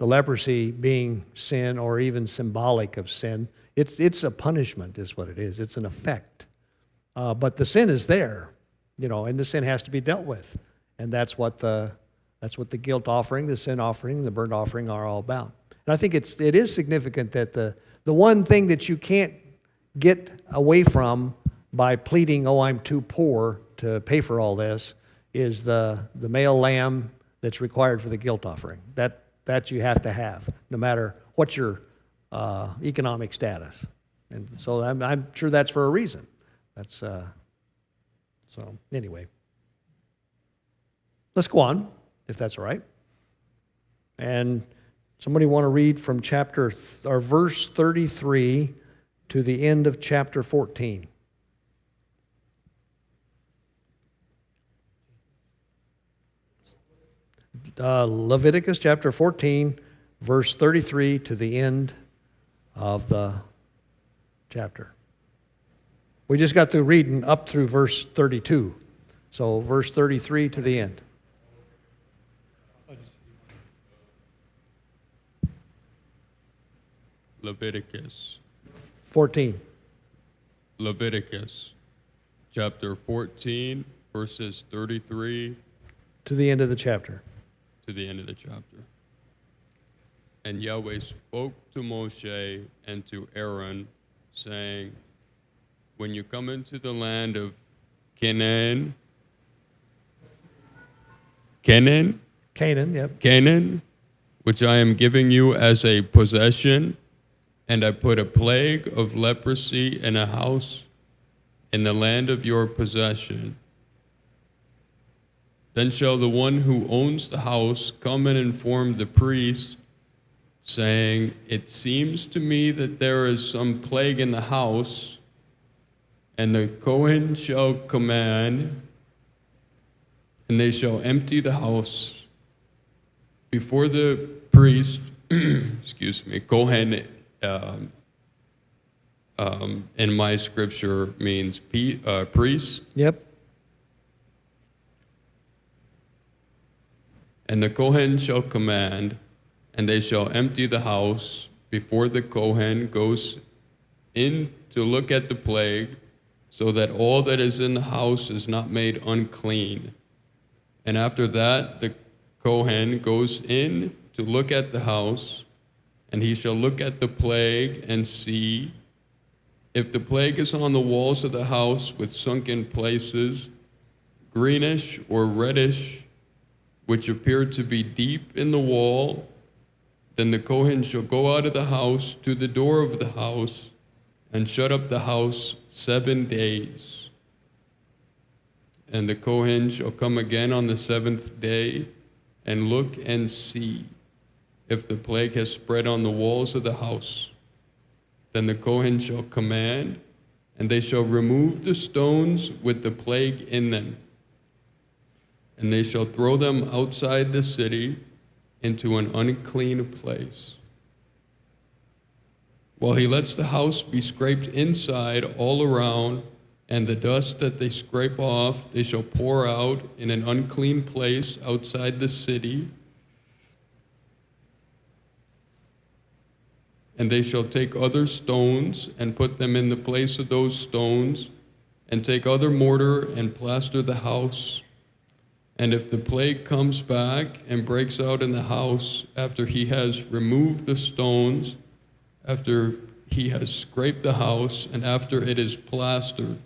leprosy being sin, or even symbolic of sin. It's a punishment, is what it is. It's an effect, but the sin is there, and the sin has to be dealt with, and that's what the guilt offering, the sin offering, the burnt offering are all about. And I think it is significant that the one thing that you can't get away from by pleading, oh, I'm too poor to pay for all this, is the male lamb that's required for the guilt offering. That you have to have, no matter what your economic status. And so I'm sure that's for a reason. That's so anyway. Let's go on, if that's all right. And Somebody want to read from verse 33 to the end of chapter 14? Leviticus chapter 14, verse 33 to the end of the chapter. We just got through reading up through verse 32. So verse 33 to the end. Leviticus 14. Leviticus chapter 14, verses 33 To the end of the chapter. to the end of the chapter. And Yahweh spoke to Moshe and to Aaron, saying, when you come into the land of Canaan, Canaan, yep. Canaan, which I am giving you as a possession, and I put a plague of leprosy in a house in the land of your possession. Then shall the one who owns the house come and inform the priest, saying, it seems to me that there is some plague in the house, and the Kohen shall command, and they shall empty the house before the priest, Kohen, in my scripture means priest. Yep. And the Kohen shall command, and they shall empty the house before the Kohen goes in to look at the plague, so that all that is in the house is not made unclean. And after that, the Kohen goes in to look at the house, and he shall look at the plague and see if the plague is on the walls of the house with sunken places, greenish or reddish, which appear to be deep in the wall. Then the Kohen shall go out of the house to the door of the house and shut up the house 7 days. And the Kohen shall come again on the 7th day and look and see if the plague has spread on the walls of the house. Then the Kohen shall command, and they shall remove the stones with the plague in them. And they shall throw them outside the city into an unclean place. While he lets the house be scraped inside all around, and the dust that they scrape off, they shall pour out in an unclean place outside the city. And they shall take other stones and put them in the place of those stones, and take other mortar and plaster the house. And if the plague comes back and breaks out in the house after he has removed the stones, after he has scraped the house, and after it is plastered,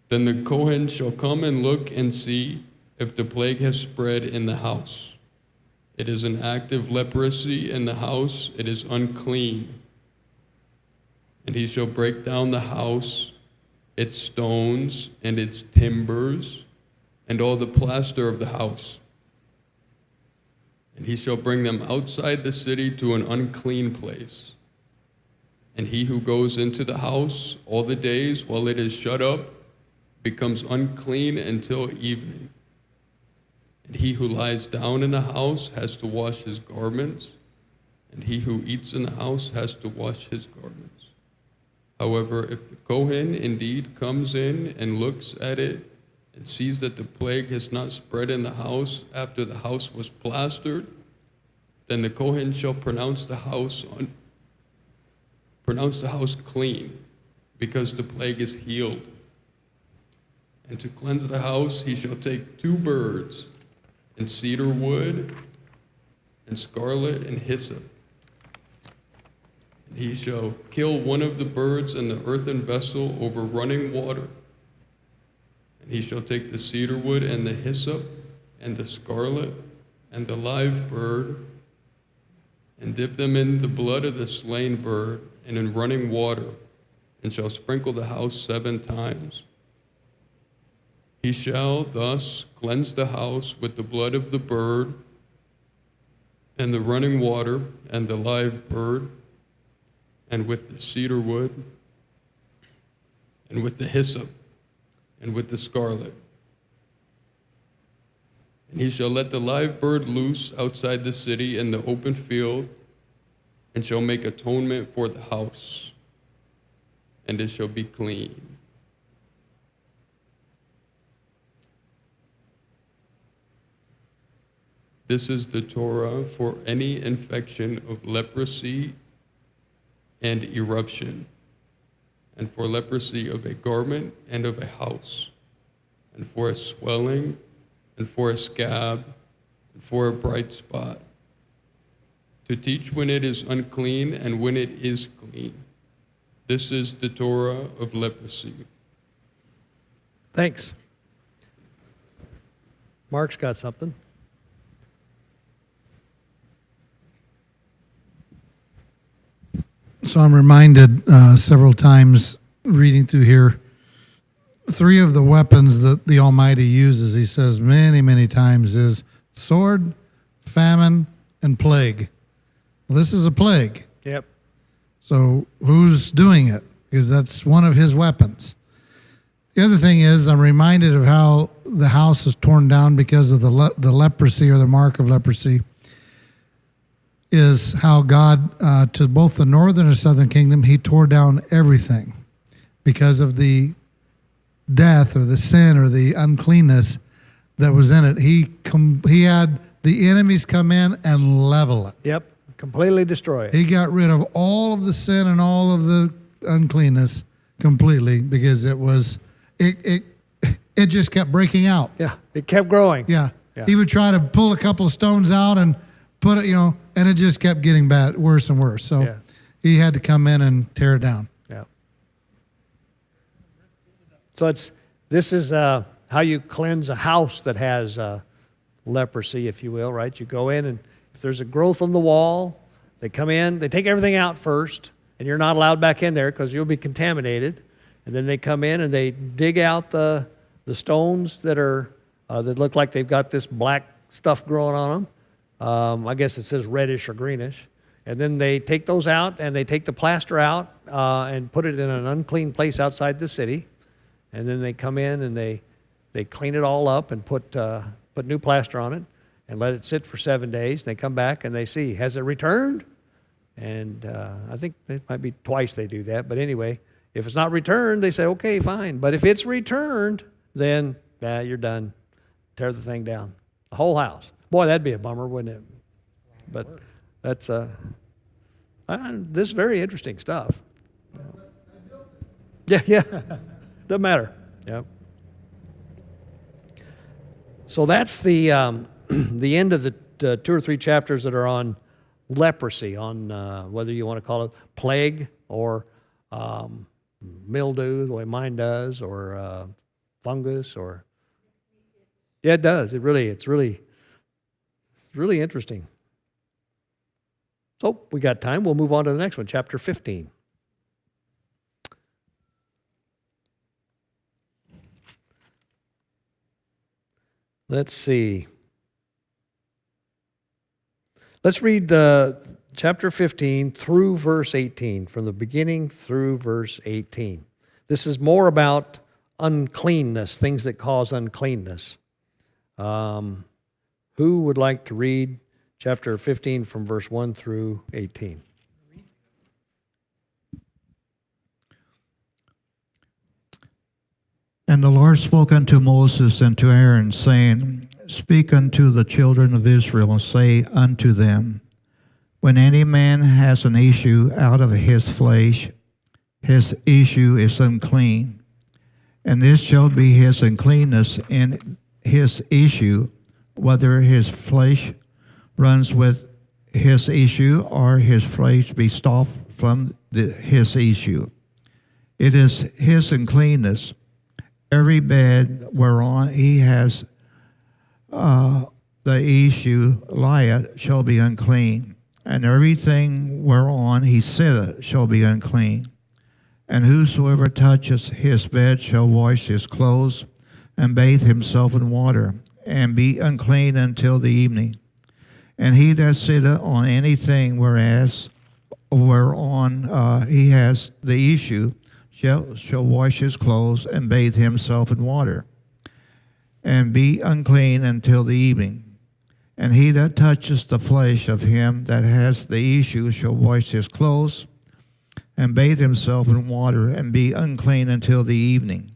then the Kohen shall come and look and see if the plague has spread in the house. It is an active leprosy in the house, it is unclean. And he shall break down the house, its stones and its timbers, and all the plaster of the house. And he shall bring them outside the city to an unclean place. And he who goes into the house all the days while it is shut up becomes unclean until evening. And he who lies down in the house has to wash his garments, and he who eats in the house has to wash his garments. However, if the Kohen indeed comes in and looks at it and sees that the plague has not spread in the house after the house was plastered, then the Kohen shall pronounce the house clean, because the plague is healed. And to cleanse the house, he shall take 2 birds, and cedar wood, and scarlet, and hyssop. And he shall kill one of the birds in the earthen vessel over running water. And he shall take the cedar wood and the hyssop and the scarlet and the live bird, and dip them in the blood of the slain bird and in running water, and shall sprinkle the house 7 times. He shall thus cleanse the house with the blood of the bird and the running water, and the live bird, and with the cedar wood, and with the hyssop, and with the scarlet. And he shall let the live bird loose outside the city in the open field, and shall make atonement for the house, and it shall be clean. This is the Torah for any infection of leprosy and eruption, and for leprosy of a garment and of a house, and for a swelling, and for a scab, and for a bright spot, to teach when it is unclean and when it is clean. This is the Torah of leprosy. Thanks. Mark's got something. So I'm reminded several times reading through here, 3 of the weapons that the Almighty uses, he says many, many times, is sword, famine, and plague. Well, this is a plague. Yep. So who's doing it? Because that's one of his weapons. The other thing is, I'm reminded of how the house is torn down because of the leprosy or the mark of leprosy, is how God, to both the northern and southern kingdom, he tore down everything because of the death or the sin or the uncleanness that was in it. He had the enemies come in and level it. Yep. Completely destroy it. He got rid of all of the sin and all of the uncleanness completely because it just kept breaking out. Yeah. It kept growing. Yeah. Yeah. He would try to pull a couple of stones out and put it, and it just kept getting bad, worse and worse. So Yeah. he had to come in and tear it down. Yeah. So this is how you cleanse a house that has leprosy, if you will, right? You go in, and if there's a growth on the wall, they come in, they take everything out first, and you're not allowed back in there because you'll be contaminated. And then they come in and they dig out the stones that look like they've got this black stuff growing on them. I guess it says reddish or greenish. And then they take those out and they take the plaster out and put it in an unclean place outside the city. And then they come in and they clean it all up and put new plaster on it and let it sit for 7 days. They come back and they see, has it returned? And I think it might be twice they do that. But anyway, if it's not returned, they say, okay, fine. But if it's returned, then you're done. Tear the thing down. The whole house. Boy, that'd be a bummer, wouldn't it? But that's this is very interesting stuff. Yeah. Doesn't matter. Yeah. So that's the end of the 2 or 3 chapters that are on leprosy, on whether you want to call it plague or mildew, the way mine does, or fungus, or yeah, it does. It's really interesting. So we got time. We'll move on to the next one, chapter 15. Let's see. Let's read chapter 15 through verse 18, from the beginning through verse 18. This is more about uncleanness, things that cause uncleanness. Who would like to read chapter 15 from verse 1 through 18? And the Lord spoke unto Moses and to Aaron, saying, Speak unto the children of Israel, and say unto them, When any man has an issue out of his flesh, his issue is unclean. And this shall be his uncleanness in his issue, whether his flesh runs with his issue, or his flesh be stopped from his issue. It is his uncleanness. Every bed whereon he has the issue lieth shall be unclean, and everything whereon he sitteth shall be unclean. And whosoever touches his bed shall wash his clothes, and bathe himself in water, and be unclean until the evening. And he that sitteth on anything whereon he has the issue shall wash his clothes and bathe himself in water, and be unclean until the evening. And he that touches the flesh of him that has the issue shall wash his clothes and bathe himself in water, and be unclean until the evening.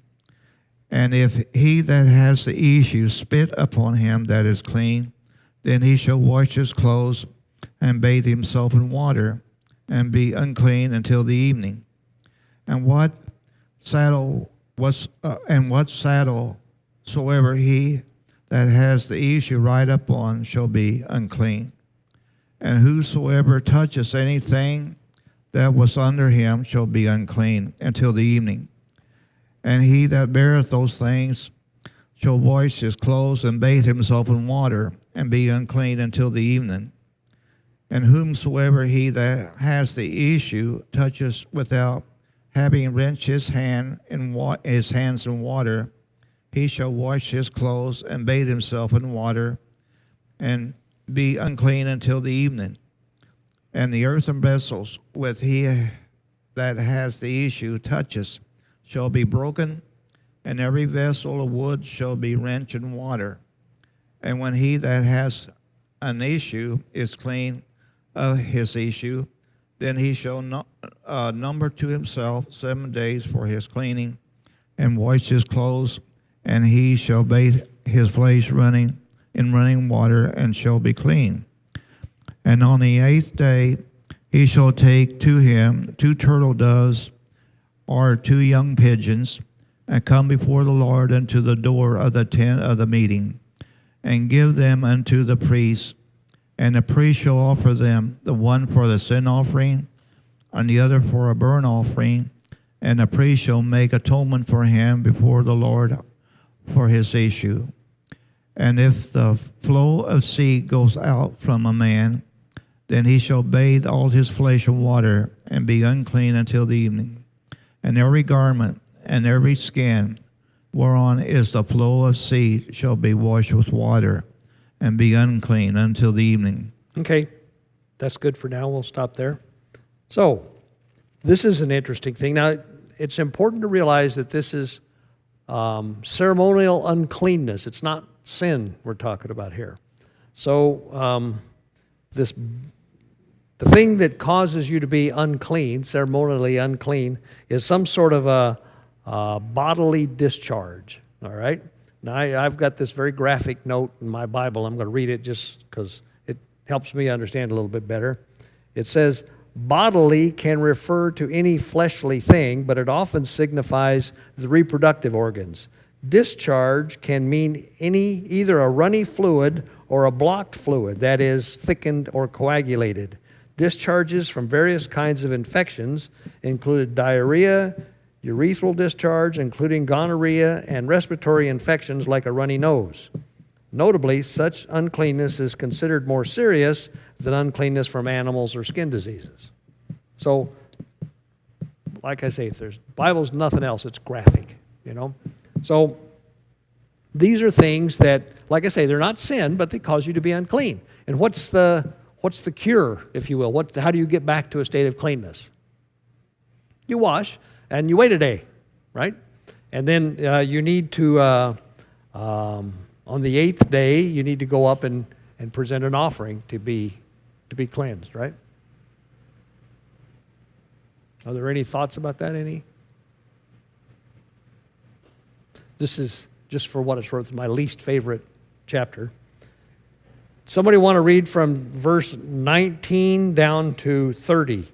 And if he that has the issue spit upon him that is clean, then he shall wash his clothes and bathe himself in water, and be unclean until the evening. And what saddle soever he that has the issue ride upon shall be unclean. And whosoever touches anything that was under him shall be unclean until the evening. And he that beareth those things shall wash his clothes and bathe himself in water, and be unclean until the evening. And whomsoever he that has the issue touches without having wrenched his hands in water, he shall wash his clothes and bathe himself in water, and be unclean until the evening. And the earthen vessels with he that has the issue touches shall be broken, and every vessel of wood shall be wrenched in water. And when he that has an issue is clean of his issue, then he shall number to himself 7 days for his cleaning, and wash his clothes, and he shall bathe his flesh in running water, and shall be clean. And on the 8th day he shall take to him 2 turtle doves or 2 young pigeons, and come before the Lord unto the door of the tent of the meeting, and give them unto the priest. And the priest shall offer them, the one for the sin offering, and the other for a burnt offering. And the priest shall make atonement for him before the Lord for his issue. And if the flow of seed goes out from a man, then he shall bathe all his flesh in water, and be unclean until the evening. And every garment and every skin whereon is the flow of seed shall be washed with water, and be unclean until the evening. Okay, that's good for now. We'll stop there. So, this is an interesting thing. Now, it's important to realize that this is ceremonial uncleanness. It's not sin we're talking about here. So, the thing that causes you to be unclean, ceremonially unclean, is some sort of a bodily discharge, all right? Now, I've got this very graphic note in my Bible. I'm going to read it just because it helps me understand a little bit better. It says, bodily can refer to any fleshly thing, but it often signifies the reproductive organs. Discharge can mean either a runny fluid or a blocked fluid, that is, thickened or coagulated. Discharges from various kinds of infections included diarrhea, urethral discharge, including gonorrhea, and respiratory infections like a runny nose. Notably, such uncleanness is considered more serious than uncleanness from animals or skin diseases. So, like I say, if there's Bible's nothing else, it's graphic, you know. So, these are things that, like I say, they're not sin, but they cause you to be unclean. And what's the cure, if you will? How do you get back to a state of cleanness? You wash, and you wait a day, right? And then you need to, on the 8th day, you need to go up and present an offering to be cleansed, right? Are there any thoughts about that? This is, just for what it's worth, my least favorite chapter. Somebody want to read from verse 19 down to 30?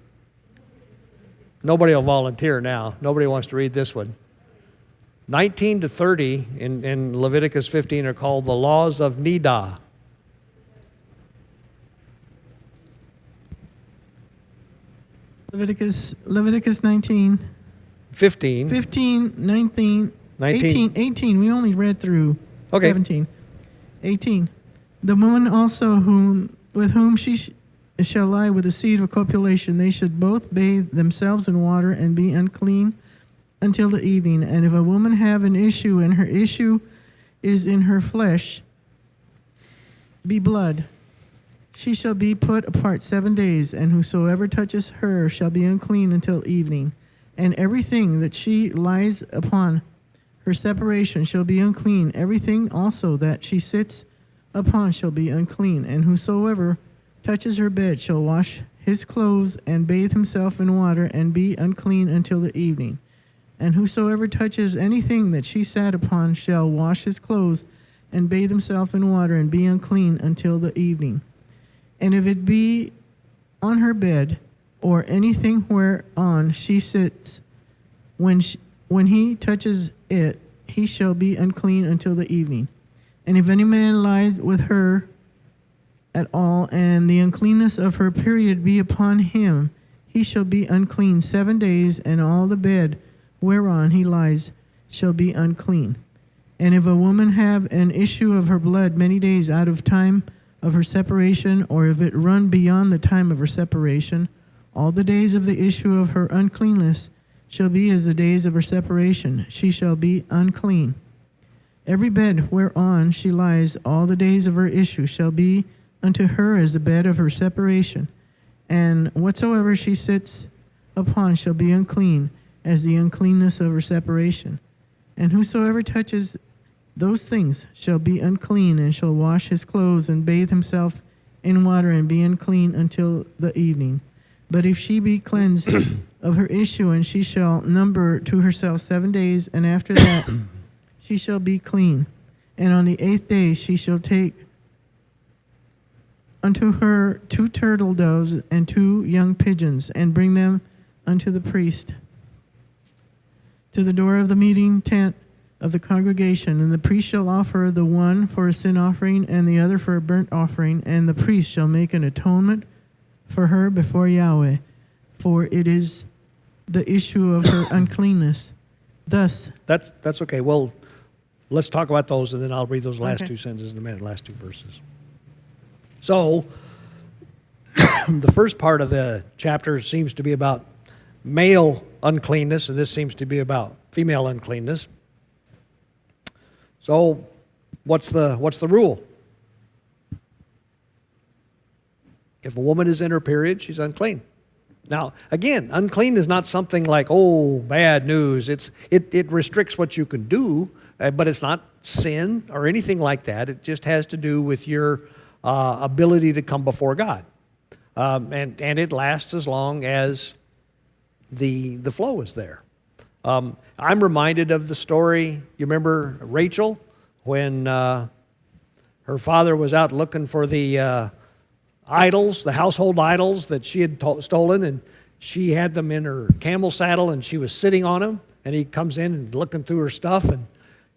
Nobody will volunteer now. Nobody wants to read this one. 19 to 30 in Leviticus 15 are called the laws of Nidah. Leviticus 19. 15. 15, 19, 18. We only read through 17. 18. The woman also with whom she shall lie with the seed of copulation, they should both bathe themselves in water and be unclean until the evening. And if a woman have an issue and her issue is in her flesh, be blood, she shall be put apart 7 days, and whosoever touches her shall be unclean until evening. And everything that she lies upon her separation shall be unclean. Everything also that she sits upon shall be unclean. And whosoever touches her bed shall wash his clothes and bathe himself in water and be unclean until the evening. And whosoever touches anything that she sat upon shall wash his clothes and bathe himself in water and be unclean until the evening. And if it be on her bed or anything whereon she sits, when he touches it, he shall be unclean until the evening. And if any man lies with her at all, and the uncleanness of her period be upon him, he shall be unclean 7 days, and all the bed whereon he lies shall be unclean. And if a woman have an issue of her blood many days out of time of her separation, or if it run beyond the time of her separation, all the days of the issue of her uncleanness shall be as the days of her separation. She shall be unclean. Every bed whereon she lies all the days of her issue shall be unto her as the bed of her separation. And whatsoever she sits upon shall be unclean, as the uncleanness of her separation. And whosoever touches those things shall be unclean, and shall wash his clothes and bathe himself in water and be unclean until the evening. But if she be cleansed of her issue, and she shall number to herself 7 days, and after that she shall be clean. And on the 8th day she shall take unto her 2 turtle doves and 2 young pigeons, and bring them unto the priest to the door of the meeting tent of the congregation. And the priest shall offer the one for a sin offering and the other for a burnt offering, and the priest shall make an atonement for her before Yahweh, for it is the issue of her uncleanness. Thus, That's okay. Well, let's talk about those, and then I'll read those last Okay. 2 sentences in a minute, last 2 verses. So, the first part of the chapter seems to be about male uncleanness, and this seems to be about female uncleanness. So, what's the rule? If a woman is in her period, she's unclean. Now, again, unclean is not something like, oh, bad news. It restricts what you can do, but it's not sin or anything like that. It just has to do with your ability to come before God. And it lasts as long as the flow is there. I'm reminded of the story, you remember Rachel, when her father was out looking for the idols, the household idols that she had stolen, and she had them in her camel saddle, and she was sitting on them, and he comes in and looking through her stuff, and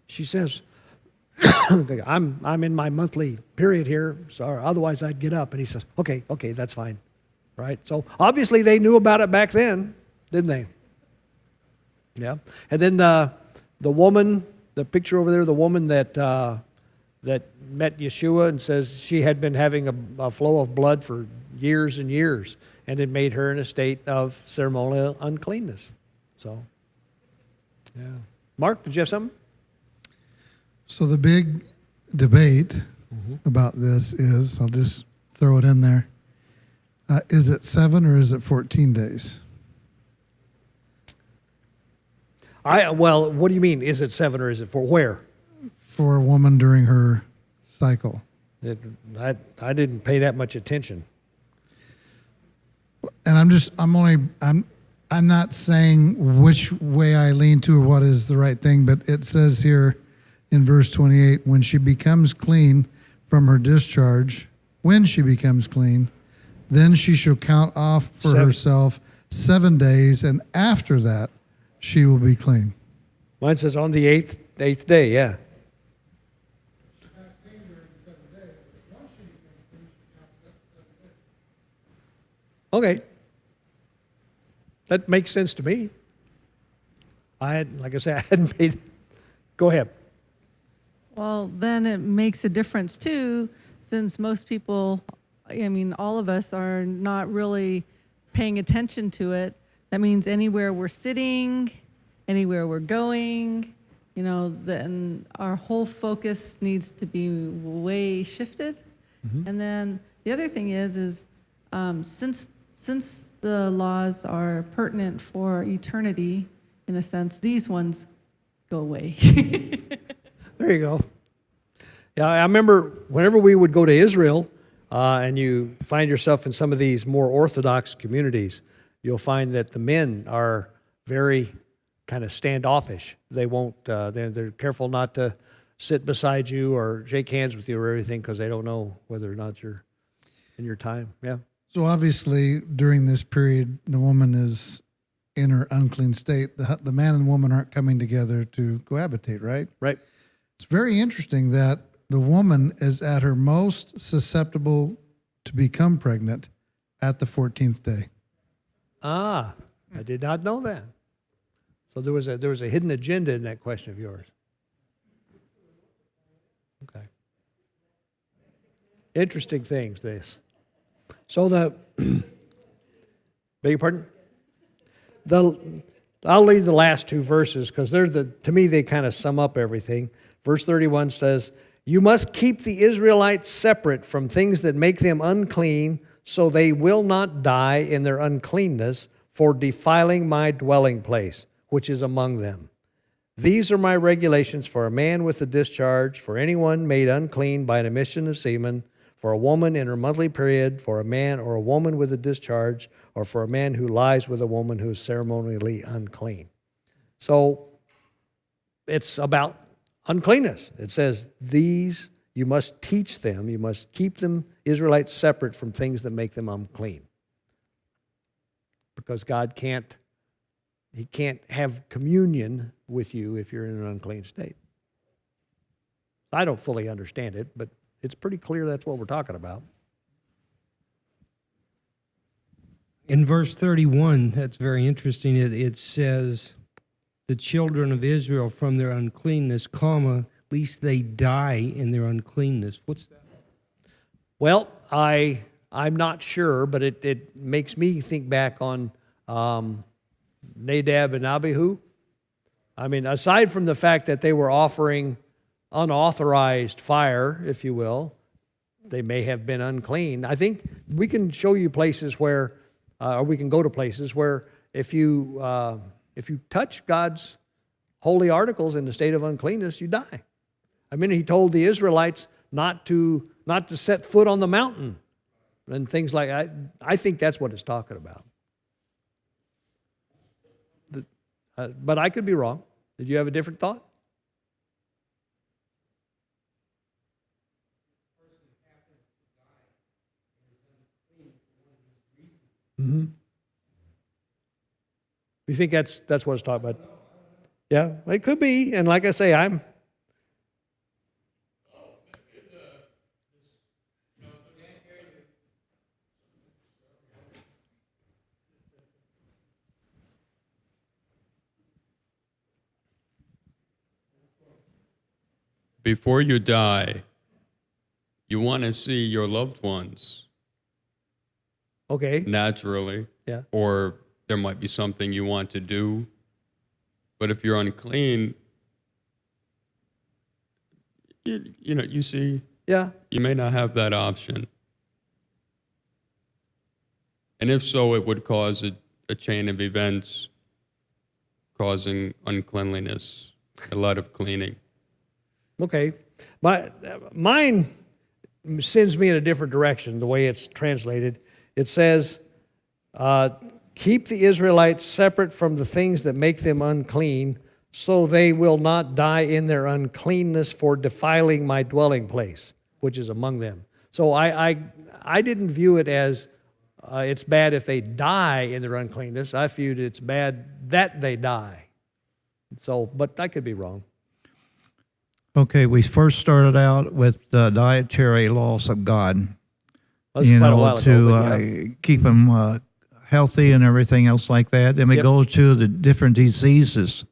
she says, I'm in my monthly period here, so otherwise I'd get up. And he says, okay, that's fine, right? So obviously they knew about it back then, didn't they? Yeah. And then the woman, the picture over there, the woman that met Yeshua and says she had been having a flow of blood for years and years, and it made her in a state of ceremonial uncleanness. So, yeah. Mark, did you have something? So the big debate about this is, I'll just throw it in there, is it 7 or is it 14 days? Well, what do you mean? Is it 7 or is it 4? Where? For a woman during her cycle. I didn't pay that much attention. And I'm not saying which way I lean to or what is the right thing, but it says here in verse 28, when she becomes clean from her discharge, when she becomes clean, then she shall count off for herself 7 days, and after that she will be clean. Mine says on the eighth day, yeah. Okay. That makes sense to me. Like I said, I hadn't paid. Go ahead. Well, then it makes a difference too, since most people, I mean, all of us are not really paying attention to it. That means anywhere we're sitting, anywhere we're going, then our whole focus needs to be way shifted. And then the other thing is since the laws are pertinent for eternity, in a sense, these ones go away. There you go. Yeah, I remember whenever we would go to Israel, and you find yourself in some of these more Orthodox communities, you'll find that the men are very kind of standoffish. They won't, they're careful not to sit beside you or shake hands with you or everything because they don't know whether or not you're in your time. Yeah. So obviously, during this period, the woman is in her unclean state. The man and woman aren't coming together to cohabitate, right? Right. It's very interesting that the woman is at her most susceptible to become pregnant at the 14th day. Ah, I did not know that. So there was a hidden agenda in that question of yours. Okay. Interesting things, this. So beg your pardon? I'll leave the last two verses because to me they kind of sum up everything. Verse 31 says, "You must keep the Israelites separate from things that make them unclean, so they will not die in their uncleanness for defiling my dwelling place, which is among them. These are my regulations for a man with a discharge, for anyone made unclean by an emission of semen, for a woman in her monthly period, for a man or a woman with a discharge, or for a man who lies with a woman who is ceremonially unclean." So it's about uncleanness. It says, these, you must teach them, you must keep them, Israelites, separate from things that make them unclean. Because God He can't have communion with you if you're in an unclean state. I don't fully understand it, but it's pretty clear that's what we're talking about. In verse 31, that's very interesting. It says, the children of Israel from their uncleanness, comma, lest they die in their uncleanness. What's that? Well, I'm not sure, but it makes me think back on Nadab and Abihu. I mean, aside from the fact that they were offering unauthorized fire, if you will, they may have been unclean. I think we can show you places where, or we can go to places where if you touch God's holy articles in the state of uncleanness, you die. I mean, he told the Israelites not to set foot on the mountain and things like that. I think that's what it's talking about. But I could be wrong. Did you have a different thought? Mm-hmm. You think that's what it's talking about? Yeah, it could be. And like I say, Before you die, you want to see your loved ones okay. naturally. Yeah. Or there might be something you want to do. But if you're unclean, you see, Yeah. you may not have that option. And if so, it would cause a chain of events causing uncleanliness, a lot of cleaning. Okay. Mine sends me in a different direction, the way it's translated. It says, keep the Israelites separate from the things that make them unclean, so they will not die in their uncleanness for defiling my dwelling place, which is among them. So I didn't view it as it's bad if they die in their uncleanness. I viewed it's bad that they die. So, but I could be wrong. Okay, we first started out with the dietary laws of God. That's quite a while ago, but To keep them healthy and everything else like that. Then we go to the different diseases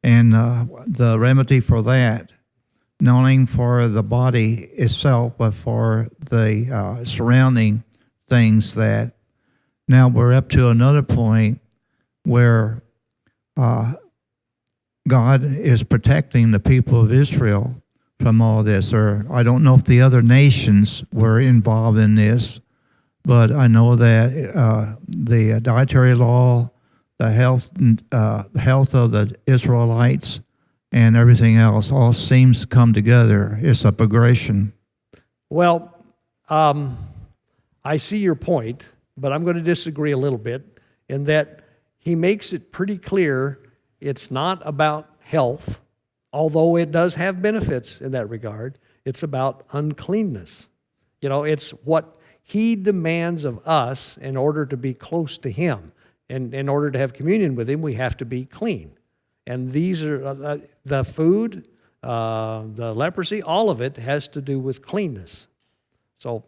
and the remedy for that, not only for the body itself, but for the surrounding things that now we're up to another point where God is protecting the people of Israel from all this. Or I don't know if the other nations were involved in this, but I know that the dietary law, the health of the Israelites, and everything else all seems to come together. It's a progression. Well, I see your point, but I'm going to disagree a little bit in that he makes it pretty clear it's not about health, although it does have benefits in that regard. It's about uncleanness. You know, it's what he demands of us in order to be close to him. And in order to have communion with him, we have to be clean. And these are the food, the leprosy, all of it has to do with cleanness. So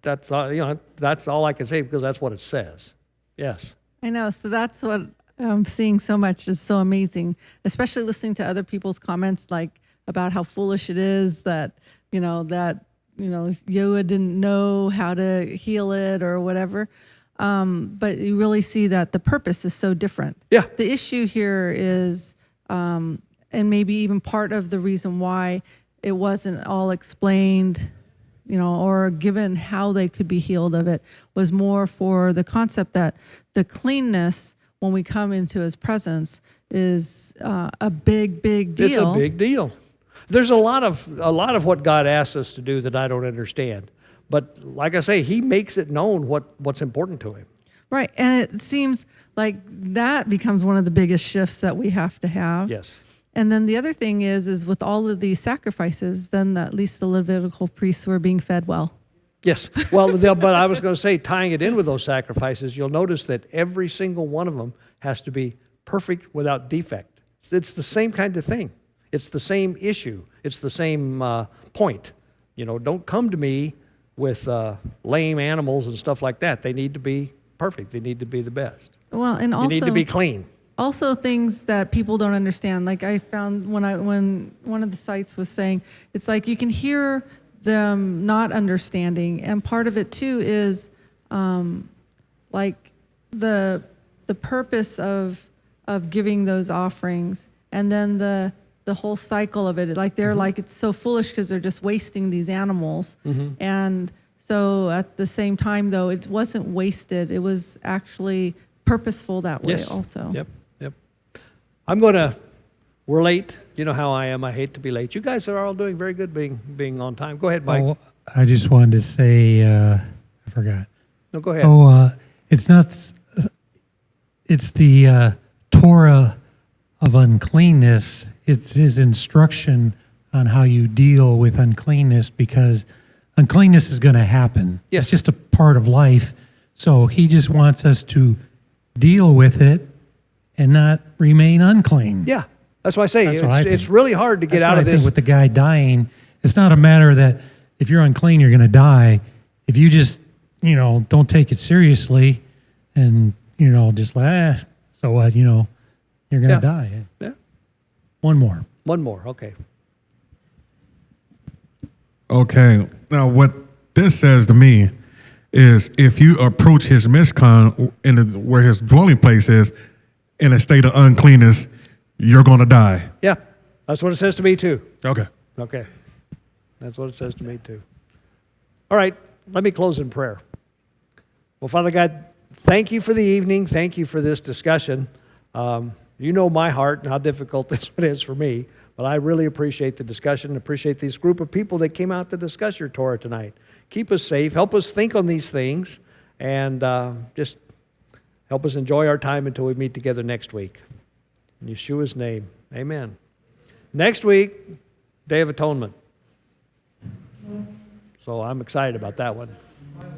that's all I can say because that's what it says. Yes. I know. So that's what I'm seeing so much is so amazing, especially listening to other people's comments, like about how foolish it is that Yahweh didn't know how to heal it or whatever. But you really see that the purpose is so different. Yeah. The issue here is, and maybe even part of the reason why it wasn't all explained, or given how they could be healed of it, was more for the concept that the cleanness, when we come into his presence, is a big, big deal. It's a big deal. There's a lot of what God asks us to do that I don't understand. But like I say, he makes it known what's important to him. Right. And it seems like that becomes one of the biggest shifts that we have to have. Yes. And then the other thing is with all of these sacrifices, then at least the Levitical priests were being fed well. Yes. Well, but I was going to say, tying it in with those sacrifices, you'll notice that every single one of them has to be perfect without defect. It's the same kind of thing. It's the same issue. It's the same point. Don't come to me with lame animals and stuff like that. They need to be perfect. They need to be the best. Well, and also you need to be clean. Also, things that people don't understand. Like I found when one of the sites was saying, it's like you can hear them not understanding, and part of it too is like the purpose of giving those offerings, and then the whole cycle of it. Like they're like, it's so foolish because they're just wasting these animals. And so at the same time, though, it wasn't wasted. It was actually purposeful that way also. Yep. We're late. You know how I am. I hate to be late. You guys are all doing very good being on time. Go ahead, Mike. Oh, I just wanted to say, I forgot. No, go ahead. It's the Torah of uncleanness. It's his instruction on how you deal with uncleanness, because uncleanness is going to happen. Yes. It's just a part of life. So he just wants us to deal with it and not remain unclean. Yeah, that's why I say That's what I think. it's really hard to get That's out what of I this. think with the guy dying, it's not a matter that if you're unclean, you're going to die. If you just, don't take it seriously and, just so what, you're going to die. Yeah. One more. Okay. Okay. Now, what this says to me is if you approach his mishkan where his dwelling place is in a state of uncleanness, you're going to die. Yeah, that's what it says to me too. Okay. Okay, that's what it says to me too. All right, let me close in prayer. Well, Father God, thank you for the evening. Thank you for this discussion. You know my heart and how difficult this one is for me, but I really appreciate the discussion and appreciate this group of people that came out to discuss your Torah tonight. Keep us safe. Help us think on these things, and just help us enjoy our time until we meet together next week. In Yeshua's name, amen. Next week, Day of Atonement. So I'm excited about that one. By the way,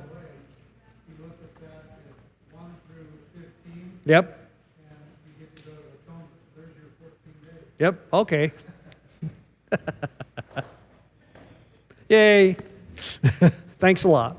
you look at that, it's 1 through 15. Yep. And you get to go to atonement. There's your 14 days. Yep, okay. Yay. Thanks a lot.